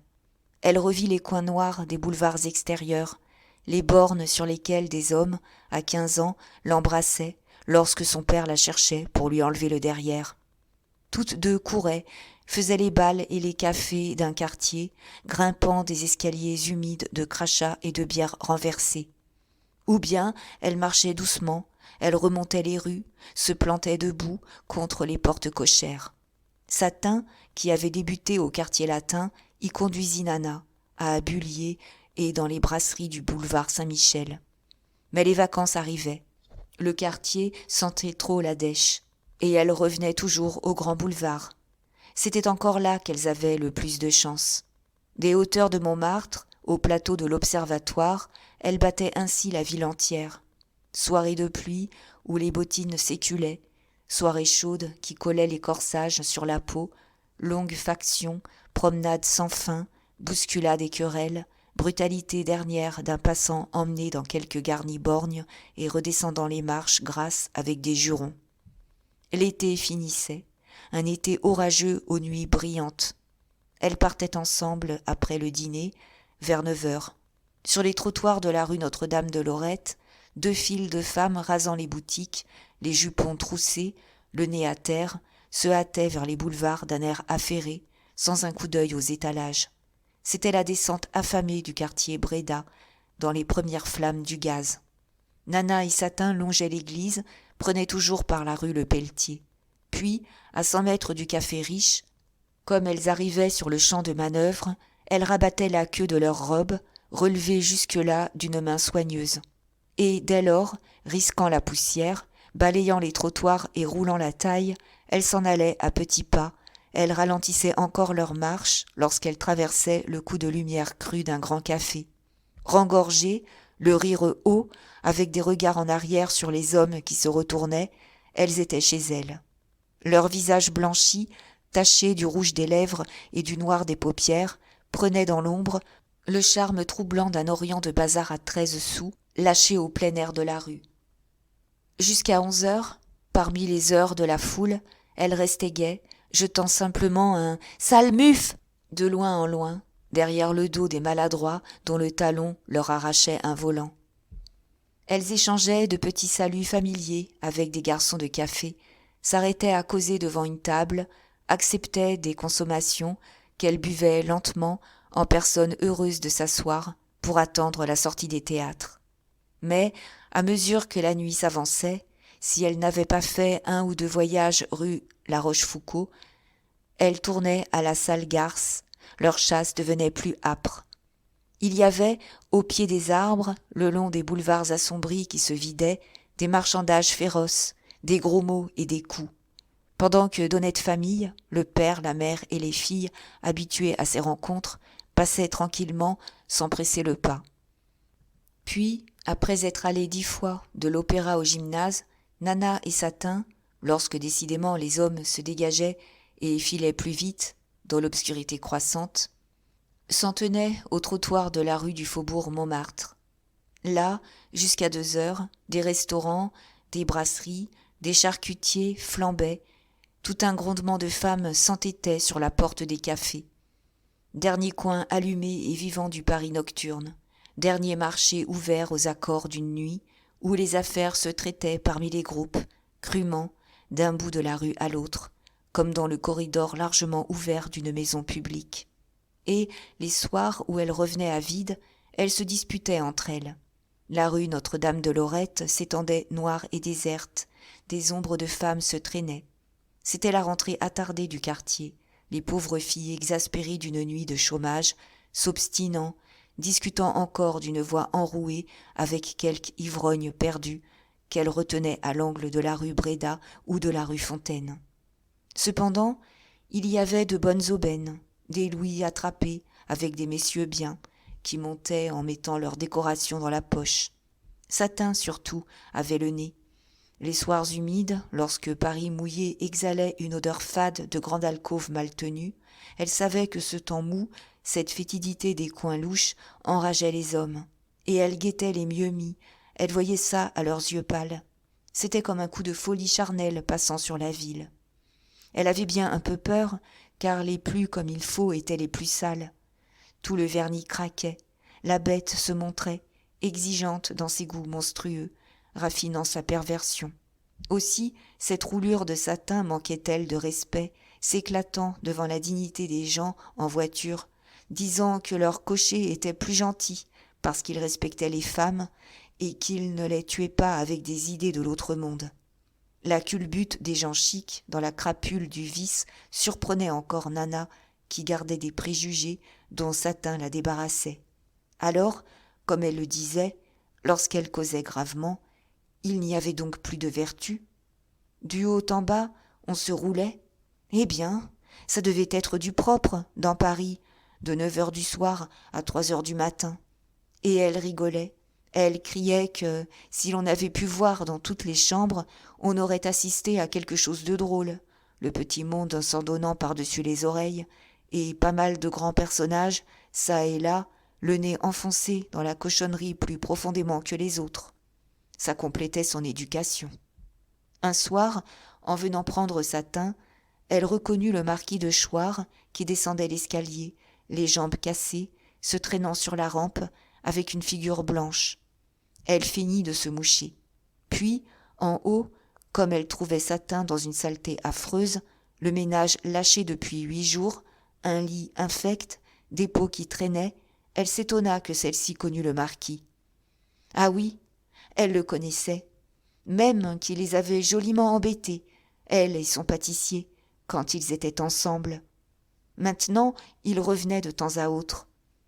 Elle revit les coins noirs des boulevards extérieurs, les bornes sur lesquelles des hommes, à 15 ans, l'embrassaient lorsque son père la cherchait pour lui enlever le derrière. Toutes deux couraient, faisaient les bals et les cafés d'un quartier, grimpant des escaliers humides de crachats et de bières renversées. Ou bien elles marchaient doucement, elles remontaient les rues, se plantaient debout contre les portes cochères. Satin, qui avait débuté au quartier latin, y conduisit Nana, à Bullier et dans les brasseries du boulevard Saint-Michel. Mais les vacances arrivaient. Le quartier sentait trop la dèche, et elles revenaient toujours au grand boulevard. C'était encore là qu'elles avaient le plus de chance. Des hauteurs de Montmartre, au plateau de l'Observatoire, elles battaient ainsi la ville entière. Soirées de pluie où les bottines s'éculaient, soirées chaudes qui collaient les corsages sur la peau, longues factions, promenades sans fin, bousculades et querelles, brutalité dernière d'un passant emmené dans quelque garni borgne et redescendant les marches grasses avec des jurons. L'été finissait, un été orageux aux nuits brillantes. Elles partaient ensemble après le dîner, vers 9h. Sur les trottoirs de la rue Notre-Dame-de-Lorette, 2 files de femmes rasant les boutiques, les jupons troussés, le nez à terre, se hâtaient vers les boulevards d'un air affairé, sans un coup d'œil aux étalages. C'était la descente affamée du quartier Bréda, dans les premières flammes du gaz. Nana et Satin longeaient l'église, prenaient toujours par la rue Le Pelletier. Puis, à 100 mètres du café Riche, comme elles arrivaient sur le champ de manœuvre, elles rabattaient la queue de leur robe, relevée jusque-là d'une main soigneuse. Et dès lors, risquant la poussière, balayant les trottoirs et roulant la taille, elles s'en allaient à petits pas. Elles ralentissaient encore leur marche lorsqu'elles traversaient le coup de lumière cru d'un grand café. Rengorgées, le rire haut, avec des regards en arrière sur les hommes qui se retournaient, elles étaient chez elles. Leurs visages blanchis, tachés du rouge des lèvres et du noir des paupières, prenaient dans l'ombre le charme troublant d'un orient de bazar à 13 sous, lâché au plein air de la rue. Jusqu'à 11h, parmi les heures de la foule, elles restaient gaies, jetant simplement un « sale muf » de loin en loin, derrière le dos des maladroits dont le talon leur arrachait un volant. Elles échangeaient de petits saluts familiers avec des garçons de café, s'arrêtaient à causer devant une table, acceptaient des consommations qu'elles buvaient lentement en personnes heureuses de s'asseoir pour attendre la sortie des théâtres. Mais, à mesure que la nuit s'avançait, si elles n'avaient pas fait 1 ou 2 voyages rue La Rochefoucauld, elles tournaient à la salle Garce, leur chasse devenait plus âpre. Il y avait, au pied des arbres, le long des boulevards assombris qui se vidaient, des marchandages féroces, des gros mots et des coups. Pendant que d'honnêtes familles, le père, la mère et les filles, habituées à ces rencontres, passaient tranquillement sans presser le pas. Puis, après être allées 10 fois de l'opéra au gymnase, Nana et Satin, lorsque décidément les hommes se dégageaient et filaient plus vite dans l'obscurité croissante, s'en tenaient au trottoir de la rue du Faubourg Montmartre. Là, jusqu'à 2h, des restaurants, des brasseries, des charcutiers flambaient, tout un grondement de femmes s'entêtait sur la porte des cafés. Dernier coin allumé et vivant du Paris nocturne, dernier marché ouvert aux accords d'une nuit où les affaires se traitaient parmi les groupes, crûment, d'un bout de la rue à l'autre, comme dans le corridor largement ouvert d'une maison publique. Et, les soirs où elles revenaient à vide, elles se disputaient entre elles. La rue Notre-Dame-de-Lorette s'étendait noire et déserte, des ombres de femmes se traînaient. C'était la rentrée attardée du quartier, les pauvres filles exaspérées d'une nuit de chômage, s'obstinant, discutant encore d'une voix enrouée avec quelque ivrogne perdu qu'elle retenait à l'angle de la rue Bréda ou de la rue Fontaine. Cependant, il y avait de bonnes aubaines, des louis attrapés avec des messieurs bien, qui montaient en mettant leurs décorations dans la poche. Satin, surtout, avait le nez. Les soirs humides, lorsque Paris mouillé exhalait une odeur fade de grande alcôve mal tenue, elle savait que ce temps mou, cette fétidité des coins louches, enrageait les hommes. Et elle guettait les mieux mis, elle voyait ça à leurs yeux pâles. C'était comme un coup de folie charnelle passant sur la ville. Elle avait bien un peu peur, car les plus comme il faut étaient les plus sales. Tout le vernis craquait, la bête se montrait, exigeante dans ses goûts monstrueux, raffinant sa perversion. Aussi, cette roulure de satin manquait-elle de respect, s'éclatant devant la dignité des gens en voiture, disant que leur cocher était plus gentil parce qu'il respectait les femmes et qu'il ne les tuait pas avec des idées de l'autre monde. La culbute des gens chics dans la crapule du vice surprenait encore Nana, qui gardait des préjugés dont Satin la débarrassait. Alors, comme elle le disait, lorsqu'elle causait gravement, il n'y avait donc plus de vertu. Du haut en bas, on se roulait. Eh bien, ça devait être du propre, dans Paris, de 9 heures du soir à 3 heures du matin. Et elle rigolait. Elle criait que, si l'on avait pu voir dans toutes les chambres, on aurait assisté à quelque chose de drôle, le petit monde s'en donnant par-dessus les oreilles, et pas mal de grands personnages, çà et là, le nez enfoncé dans la cochonnerie plus profondément que les autres. Ça complétait son éducation. Un soir, en venant prendre Satin, elle reconnut le marquis de Choir qui descendait l'escalier, les jambes cassées, se traînant sur la rampe, avec une figure blanche. Elle feignit de se moucher. Puis, en haut, comme elle trouvait Satin dans une saleté affreuse, le ménage lâché depuis 8 jours, un lit infect, des peaux qui traînaient, elle s'étonna que celle-ci connût le marquis. Ah oui, elle le connaissait, même qu'il les avait joliment embêtés, elle et son pâtissier, quand ils étaient ensemble. Maintenant, il revenait de temps à autre,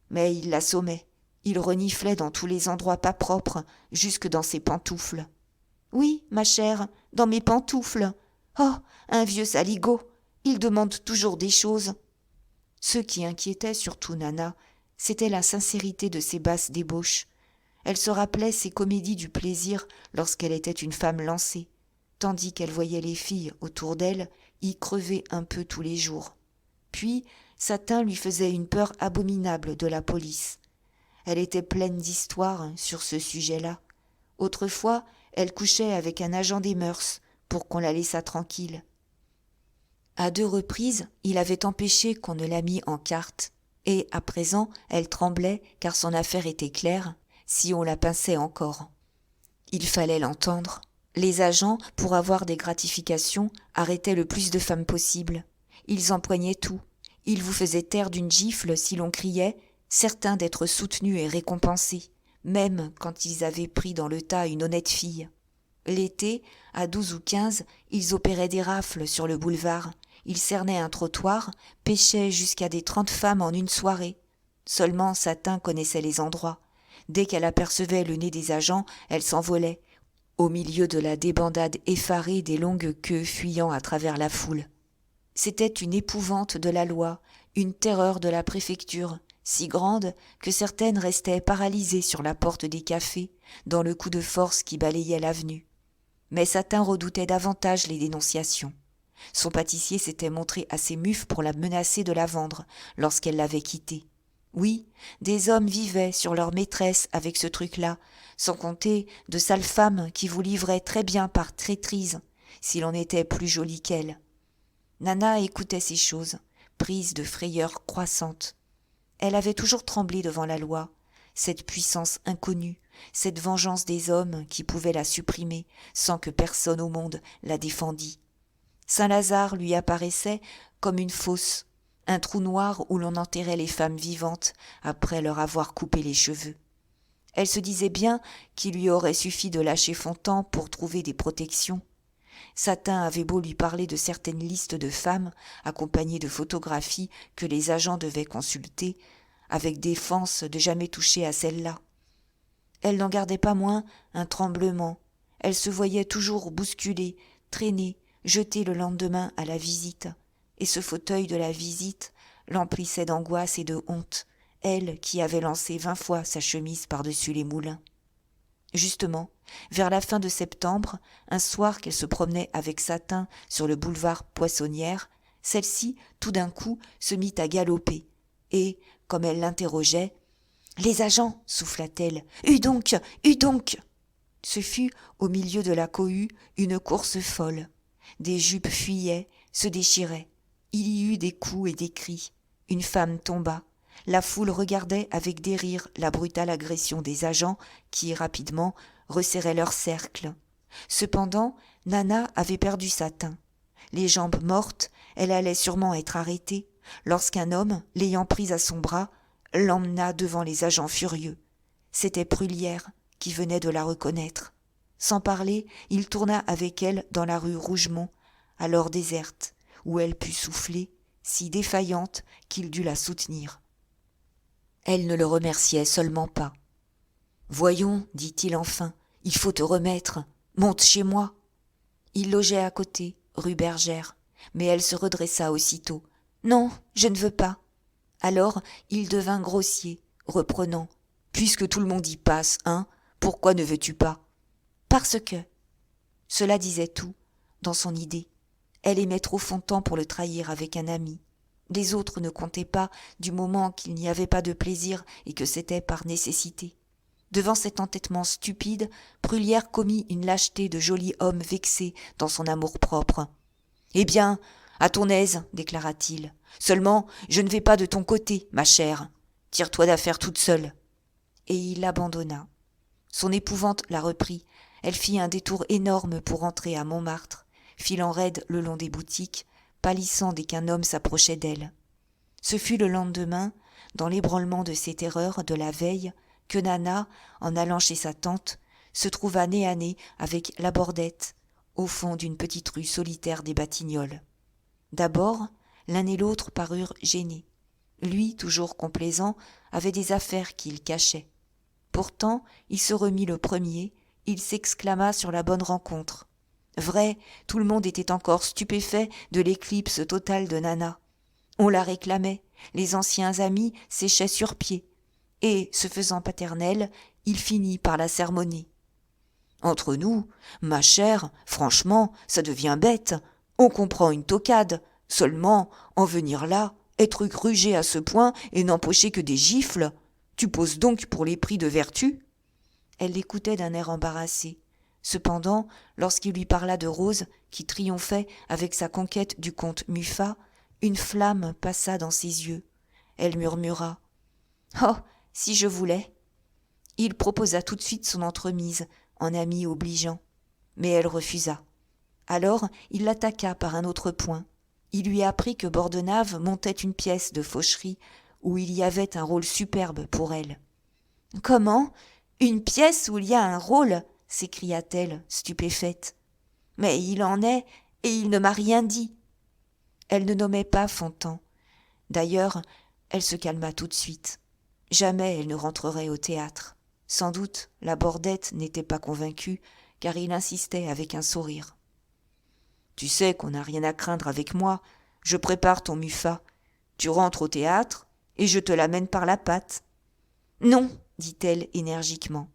mais il l'assommait, il reniflait dans tous les endroits pas propres, jusque dans ses pantoufles. « Oui, ma chère, dans mes pantoufles. Oh, un vieux saligaud, il demande toujours des choses. » Ce qui inquiétait surtout Nana, c'était la sincérité de ses basses débauches. Elle se rappelait ses comédies du plaisir lorsqu'elle était une femme lancée, tandis qu'elle voyait les filles autour d'elle y crever un peu tous les jours. Puis, Satin lui faisait une peur abominable de la police. Elle était pleine d'histoires sur ce sujet-là. Autrefois, elle couchait avec un agent des mœurs pour qu'on la laissât tranquille. À 2 reprises, il avait empêché qu'on ne la mît en carte, et à présent, elle tremblait car son affaire était claire, si on la pinçait encore. Il fallait l'entendre. Les agents, pour avoir des gratifications, arrêtaient le plus de femmes possible. Ils empoignaient tout. Ils vous faisaient taire d'une gifle si l'on criait, certains d'être soutenus et récompensés, même quand ils avaient pris dans le tas une honnête fille. L'été, à 12 ou 15, ils opéraient des rafles sur le boulevard. Ils cernaient un trottoir, pêchaient jusqu'à des 30 femmes en une soirée. Seulement Satin connaissait les endroits. Dès qu'elle apercevait le nez des agents, elle s'envolait, au milieu de la débandade effarée des longues queues fuyant à travers la foule. C'était une épouvante de la loi, une terreur de la préfecture, si grande que certaines restaient paralysées sur la porte des cafés, dans le coup de force qui balayait l'avenue. Mais Satin redoutait davantage les dénonciations. Son pâtissier s'était montré assez muf pour la menacer de la vendre lorsqu'elle l'avait quitté. Oui, des hommes vivaient sur leur maîtresse avec ce truc-là, sans compter de sales femmes qui vous livraient très bien par traîtrise, si l'on était plus jolie qu'elles. Nana écoutait ces choses, prise de frayeur croissante. Elle avait toujours tremblé devant la loi, cette puissance inconnue, cette vengeance des hommes qui pouvaient la supprimer sans que personne au monde la défendît. Saint-Lazare lui apparaissait comme une fosse, un trou noir où l'on enterrait les femmes vivantes après leur avoir coupé les cheveux. Elle se disait bien qu'il lui aurait suffi de lâcher Fontan pour trouver des protections. Satin avait beau lui parler de certaines listes de femmes, accompagnées de photographies que les agents devaient consulter, avec défense de jamais toucher à celle-là. Elle n'en gardait pas moins un tremblement. Elle se voyait toujours bousculée, traînée, jetée le lendemain à la visite. Et ce fauteuil de la visite l'emplissait d'angoisse et de honte, elle qui avait lancé 20 fois sa chemise par-dessus les moulins. Justement, vers la fin de septembre, un soir qu'elle se promenait avec Satin sur le boulevard Poissonnière, celle-ci, tout d'un coup, se mit à galoper, et, comme elle l'interrogeait, « Les agents !» souffla-t-elle. « Eus donc ! Ce fut, au milieu de la cohue, une course folle. Des jupes fuyaient, se déchiraient. Il y eut des coups et des cris. Une femme tomba. La foule regardait avec des rires la brutale agression des agents qui, rapidement, resserraient leur cercle. Cependant, Nana avait perdu Satin. Les jambes mortes, elle allait sûrement être arrêtée, lorsqu'un homme, l'ayant prise à son bras, l'emmena devant les agents furieux. C'était Bruyère qui venait de la reconnaître. Sans parler, il tourna avec elle dans la rue Rougemont, alors déserte, où elle put souffler, si défaillante qu'il dut la soutenir. Elle ne le remerciait seulement pas. « Voyons, dit-il enfin, il faut te remettre. Monte chez moi. » Il logeait à côté, rue Bergère, mais elle se redressa aussitôt. « Non, je ne veux pas. » Alors il devint grossier, reprenant. « Puisque tout le monde y passe, hein, pourquoi ne veux-tu pas ?»« Parce que... » Cela disait tout, dans son idée. Elle aimait trop Fontan pour le trahir avec un ami. Les autres ne comptaient pas du moment qu'il n'y avait pas de plaisir et que c'était par nécessité. Devant cet entêtement stupide, Bruyère commit une lâcheté de joli homme vexé dans son amour-propre. « Eh bien, à ton aise, déclara-t-il. Seulement, je ne vais pas de ton côté, ma chère. Tire-toi d'affaire toute seule. » Et il l'abandonna. Son épouvante la reprit. Elle fit un détour énorme pour entrer à Montmartre, filant raide le long des boutiques, pâlissant dès qu'un homme s'approchait d'elle. Ce fut le lendemain, dans l'ébranlement de ses terreurs de la veille, que Nana, en allant chez sa tante, se trouva nez à nez avec Labordette, au fond d'une petite rue solitaire des Batignolles. D'abord, l'un et l'autre parurent gênés. Lui, toujours complaisant, avait des affaires qu'il cachait. Pourtant, il se remit le premier, il s'exclama sur la bonne rencontre. Vrai, tout le monde était encore stupéfait de l'éclipse totale de Nana. On la réclamait, les anciens amis séchaient sur pied, et, se faisant paternel, il finit par la sermonner. « Entre nous, ma chère, franchement, ça devient bête. On comprend une toquade. Seulement, en venir là, être grugé à ce point et n'empocher que des gifles, tu poses donc pour les prix de vertu ?» Elle l'écoutait d'un air embarrassé. Cependant, lorsqu'il lui parla de Rose, qui triomphait avec sa conquête du comte Muffat, une flamme passa dans ses yeux. Elle murmura « Oh, si je voulais !» Il proposa tout de suite son entremise, en ami obligeant. Mais elle refusa. Alors, il l'attaqua par un autre point. Il lui apprit que Bordenave montait une pièce de faucherie où il y avait un rôle superbe pour elle. « Comment ? Une pièce où il y a un rôle ?» s'écria-t-elle, stupéfaite. « Mais il en est, et il ne m'a rien dit. » Elle ne nommait pas Fontan. D'ailleurs, elle se calma tout de suite. Jamais elle ne rentrerait au théâtre. Sans doute, la Bordette n'était pas convaincue, car il insistait avec un sourire. « Tu sais qu'on n'a rien à craindre avec moi. Je prépare ton Muffat. Tu rentres au théâtre, et je te l'amène par la patte. »« Non, » dit-elle énergiquement.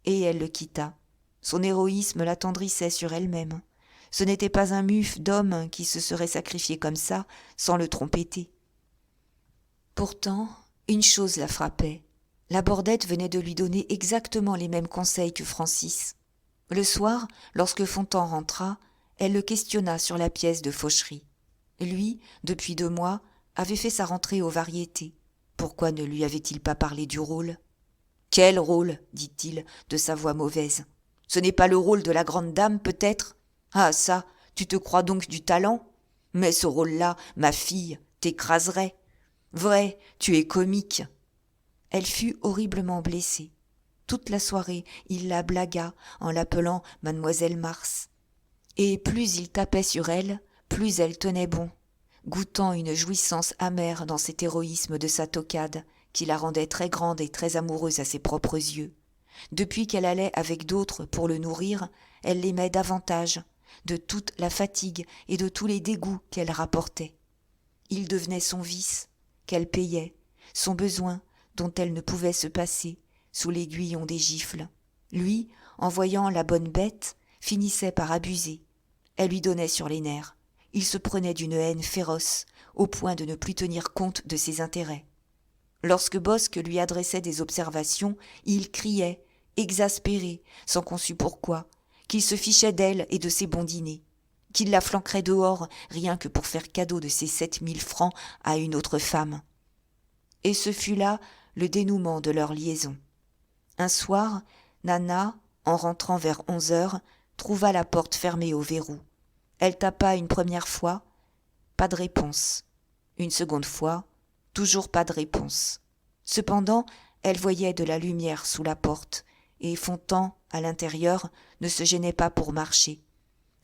Et elle le quitta. Son héroïsme l'attendrissait sur elle-même. Ce n'était pas un muffe d'homme qui se serait sacrifié comme ça, sans le trompeter. Pourtant, une chose la frappait. La Bordette venait de lui donner exactement les mêmes conseils que Francis. Le soir, lorsque Fontan rentra, elle le questionna sur la pièce de faucherie. Lui, depuis 2 mois, avait fait sa rentrée aux Variétés. Pourquoi ne lui avait-il pas parlé du rôle ? « Quel rôle ?» dit-il de sa voix mauvaise. « Ce n'est pas le rôle de la grande dame, peut-être ? Ah ça, tu te crois donc du talent ? Mais ce rôle-là, ma fille, t'écraserait. Vrai, tu es comique. » Elle fut horriblement blessée. Toute la soirée, il la blagua en l'appelant Mademoiselle Mars. Et plus il tapait sur elle, plus elle tenait bon, goûtant une jouissance amère dans cet héroïsme de sa toquade qui la rendait très grande et très amoureuse à ses propres yeux. Depuis qu'elle allait avec d'autres pour le nourrir, elle l'aimait davantage, de toute la fatigue et de tous les dégoûts qu'elle rapportait. Il devenait son vice, qu'elle payait, son besoin dont elle ne pouvait se passer, sous l'aiguillon des gifles. Lui, en voyant la bonne bête, finissait par abuser. Elle lui donnait sur les nerfs. Il se prenait d'une haine féroce, au point de ne plus tenir compte de ses intérêts. Lorsque Bosc lui adressait des observations, il criait, exaspéré, sans qu'on sût pourquoi, qu'il se fichait d'elle et de ses bons dîners, qu'il la flanquerait dehors rien que pour faire cadeau de ses 7 000 francs à une autre femme. Et ce fut là le dénouement de leur liaison. Un soir, Nana, en rentrant vers 11 heures, trouva la porte fermée au verrou. Elle tapa une première fois, pas de réponse. Une seconde fois, toujours pas de réponse. Cependant, elle voyait de la lumière sous la porte, et Fontan, à l'intérieur, ne se gênait pas pour marcher.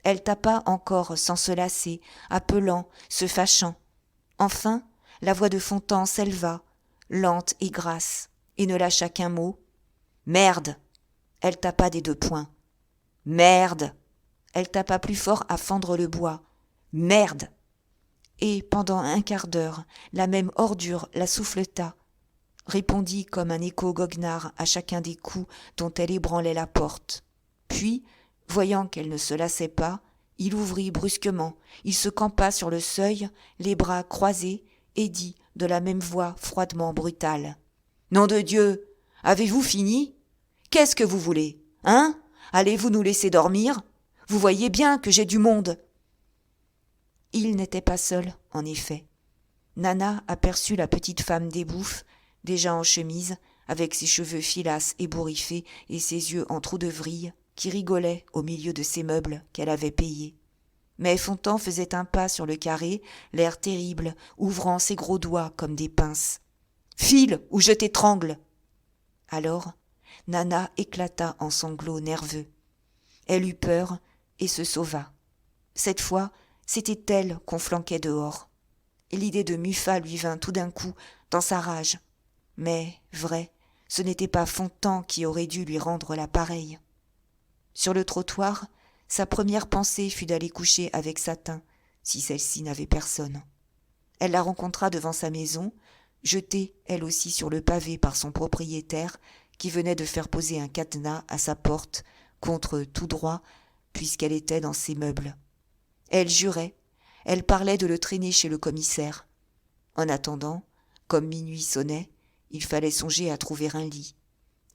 Elle tapa encore sans se lasser, appelant, se fâchant. Enfin, la voix de Fontan s'éleva, lente et grasse, et ne lâcha qu'un mot. « Merde !» Elle tapa des 2 poings. « Merde !» Elle tapa plus fort à fendre le bois. « Merde !» Et pendant un quart d'heure, la même ordure la souffleta, répondit comme un écho goguenard à chacun des coups dont elle ébranlait la porte. Puis, voyant qu'elle ne se lassait pas, il ouvrit brusquement, il se campa sur le seuil, les bras croisés, et dit de la même voix froidement brutale. « Nom de Dieu, avez-vous fini ? Qu'est-ce que vous voulez ? Hein ? Allez-vous nous laisser dormir ? Vous voyez bien que j'ai du monde. » Il n'était pas seul, en effet. Nana aperçut la petite femme des Bouffes, déjà en chemise, avec ses cheveux filasses ébouriffés et ses yeux en trous de vrille, qui rigolait au milieu de ses meubles qu'elle avait payés. Mais Fontan faisait un pas sur le carré, l'air terrible, ouvrant ses gros doigts comme des pinces. « File, ou je t'étrangle !» Alors, Nana éclata en sanglots nerveux. Elle eut peur et se sauva. Cette fois, c'était elle qu'on flanquait dehors. Et l'idée de Muffat lui vint tout d'un coup dans sa rage. Mais, vrai, ce n'était pas Fontan qui aurait dû lui rendre la pareille. Sur le trottoir, sa première pensée fut d'aller coucher avec Satin, si celle-ci n'avait personne. Elle la rencontra devant sa maison, jetée elle aussi sur le pavé par son propriétaire, qui venait de faire poser un cadenas à sa porte, contre tout droit, puisqu'elle était dans ses meubles. Elle jurait, elle parlait de le traîner chez le commissaire. En attendant, comme minuit sonnait, il fallait songer à trouver un lit.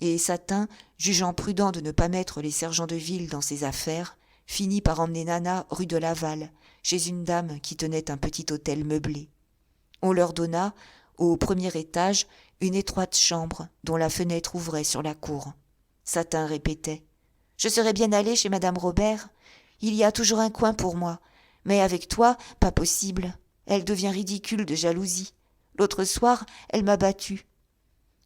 Et Satin, jugeant prudent de ne pas mettre les sergents de ville dans ses affaires, finit par emmener Nana rue de Laval, chez une dame qui tenait un petit hôtel meublé. On leur donna, au premier étage, une étroite chambre dont la fenêtre ouvrait sur la cour. Satin répétait « Je serais bien allé chez madame Robert. Il y a toujours un coin pour moi. Mais avec toi, pas possible. Elle devient ridicule de jalousie. L'autre soir, elle m'a battue. »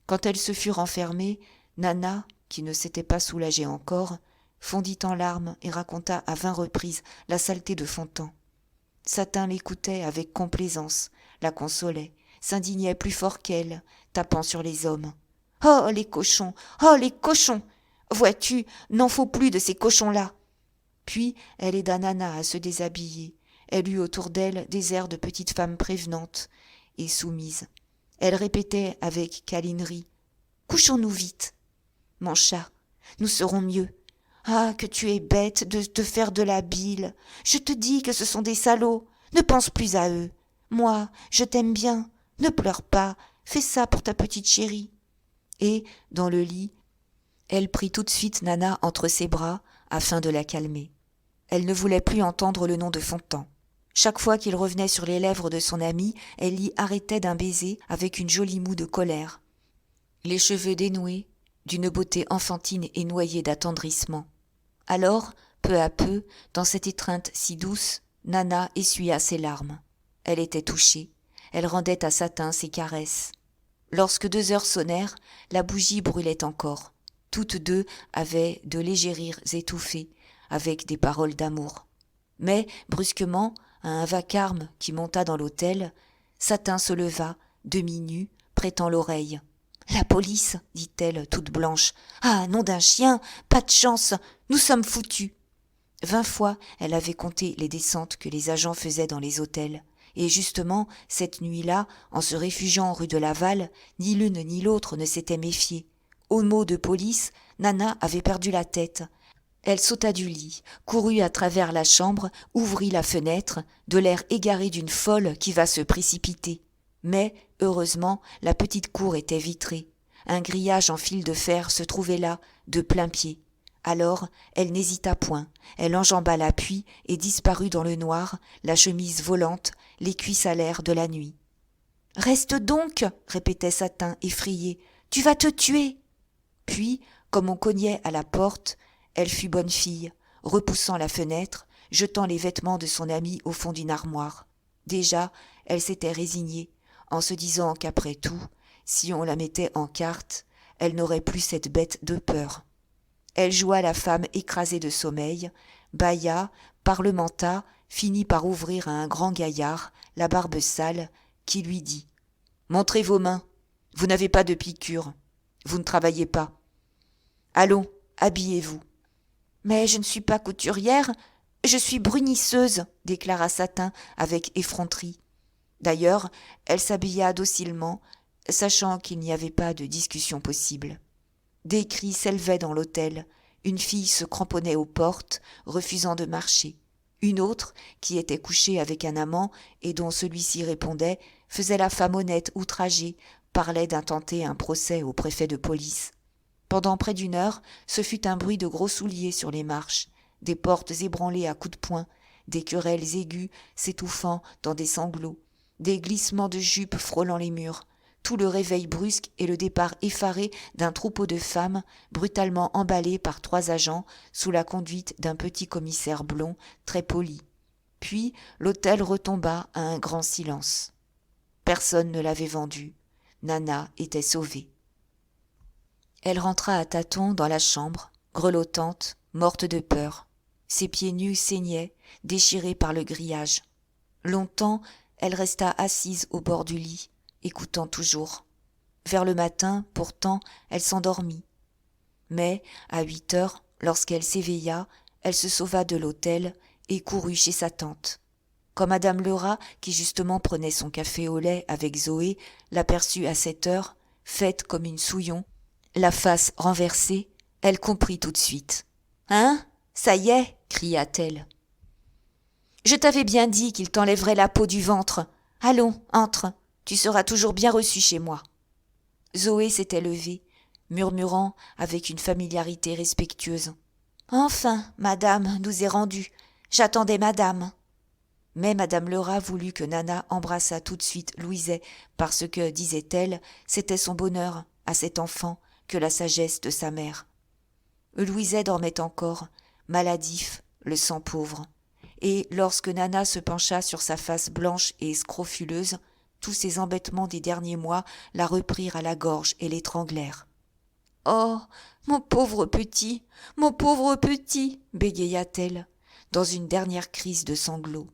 Quand elles se furent enfermées, Nana, qui ne s'était pas soulagée encore, fondit en larmes et raconta à 20 reprises la saleté de Fontan. Satin l'écoutait avec complaisance, la consolait, s'indignait plus fort qu'elle, tapant sur les hommes. « Oh, les cochons ! Oh, les cochons ! Vois-tu, n'en faut plus de ces cochons-là !» Puis elle aida Nana à se déshabiller. Elle eut autour d'elle des airs de petite femme prévenante et soumise. Elle répétait avec câlinerie « Couchons-nous vite !»« Mon chat, nous serons mieux. Ah, que tu es bête de te faire de la bile. Je te dis que ce sont des salauds. Ne pense plus à eux. Moi, je t'aime bien. Ne pleure pas. Fais ça pour ta petite chérie. » Et, dans le lit, elle prit tout de suite Nana entre ses bras afin de la calmer. Elle ne voulait plus entendre le nom de Fontan. Chaque fois qu'il revenait sur les lèvres de son amie, elle l'y arrêtait d'un baiser avec une jolie moue de colère. Les cheveux dénoués, d'une beauté enfantine et noyée d'attendrissement. Alors, peu à peu, dans cette étreinte si douce, Nana essuya ses larmes. Elle était touchée. Elle rendait à Satin ses caresses. Lorsque 2 heures sonnèrent, la bougie brûlait encore. Toutes deux avaient de légers rires étouffés, avec des paroles d'amour. Mais, brusquement, à un vacarme qui monta dans l'hôtel, Satin se leva, demi-nue, prêtant l'oreille. « La police !» dit-elle, toute blanche. « Ah, nom d'un chien, pas de chance, nous sommes foutus !» 20 fois, elle avait compté les descentes que les agents faisaient dans les hôtels. Et justement, cette nuit-là, en se réfugiant rue de Laval, ni l'une ni l'autre ne s'étaient méfiées. Au mot de police, Nana avait perdu la tête. Elle sauta du lit, courut à travers la chambre, ouvrit la fenêtre, de l'air égaré d'une folle qui va se précipiter. Mais, heureusement, la petite cour était vitrée. Un grillage en fil de fer se trouvait là, de plein pied. Alors, elle n'hésita point, elle enjamba l'appui et disparut dans le noir, la chemise volante, les cuisses à l'air de la nuit. « Reste donc !» répétait Satin, effrayée. « Tu vas te tuer !» Puis, comme on cognait à la porte, elle fut bonne fille, repoussant la fenêtre, jetant les vêtements de son amie au fond d'une armoire. Déjà, elle s'était résignée, en se disant qu'après tout, si on la mettait en quarte, elle n'aurait plus cette bête de peur. Elle joua la femme écrasée de sommeil, bâilla, parlementa, finit par ouvrir à un grand gaillard, la barbe sale, qui lui dit « Montrez vos mains, vous n'avez pas de piqûre, vous ne travaillez pas. Allons, habillez-vous. » « Mais je ne suis pas couturière, je suis brunisseuse, » déclara Satin avec effronterie. D'ailleurs, elle s'habilla docilement, sachant qu'il n'y avait pas de discussion possible. Des cris s'élevaient dans l'hôtel. Une fille se cramponnait aux portes, refusant de marcher. Une autre, qui était couchée avec un amant et dont celui-ci répondait, faisait la femme honnête outragée, parlait d'intenter un procès au préfet de police. Pendant près d'1 heure, ce fut un bruit de gros souliers sur les marches, des portes ébranlées à coups de poing, des querelles aiguës s'étouffant dans des sanglots, des glissements de jupes frôlant les murs, tout le réveil brusque et le départ effaré d'un troupeau de femmes brutalement emballées par 3 agents sous la conduite d'un petit commissaire blond très poli. Puis l'hôtel retomba à un grand silence. Personne ne l'avait vendu. Nana était sauvée. Elle rentra à tâtons dans la chambre, grelottante, morte de peur. Ses pieds nus saignaient, déchirés par le grillage. Longtemps, elle resta assise au bord du lit, écoutant toujours. Vers le matin, pourtant, elle s'endormit. Mais, à 8 heures, lorsqu'elle s'éveilla, elle se sauva de l'hôtel et courut chez sa tante. Quand madame Lerat, qui justement prenait son café au lait avec Zoé, l'aperçut à 7 heures, faite comme une souillon, la face renversée, elle comprit tout de suite. « Hein ? Ça y est !» cria-t-elle. « Je t'avais bien dit qu'il t'enlèverait la peau du ventre. Allons, entre, tu seras toujours bien reçue chez moi. » Zoé s'était levée, murmurant avec une familiarité respectueuse. « Enfin, madame nous est rendue. J'attendais madame. » Mais madame Lerat voulut que Nana embrassât tout de suite Louiset parce que, disait-elle, c'était son bonheur, à cet enfant, que la sagesse de sa mère. Louiset dormait encore, maladif, le sang pauvre. Et lorsque Nana se pencha sur sa face blanche et scrofuleuse, tous ces embêtements des derniers mois la reprirent à la gorge et l'étranglèrent. « Oh, mon pauvre petit, bégaya-t-elle, dans une dernière crise de sanglots.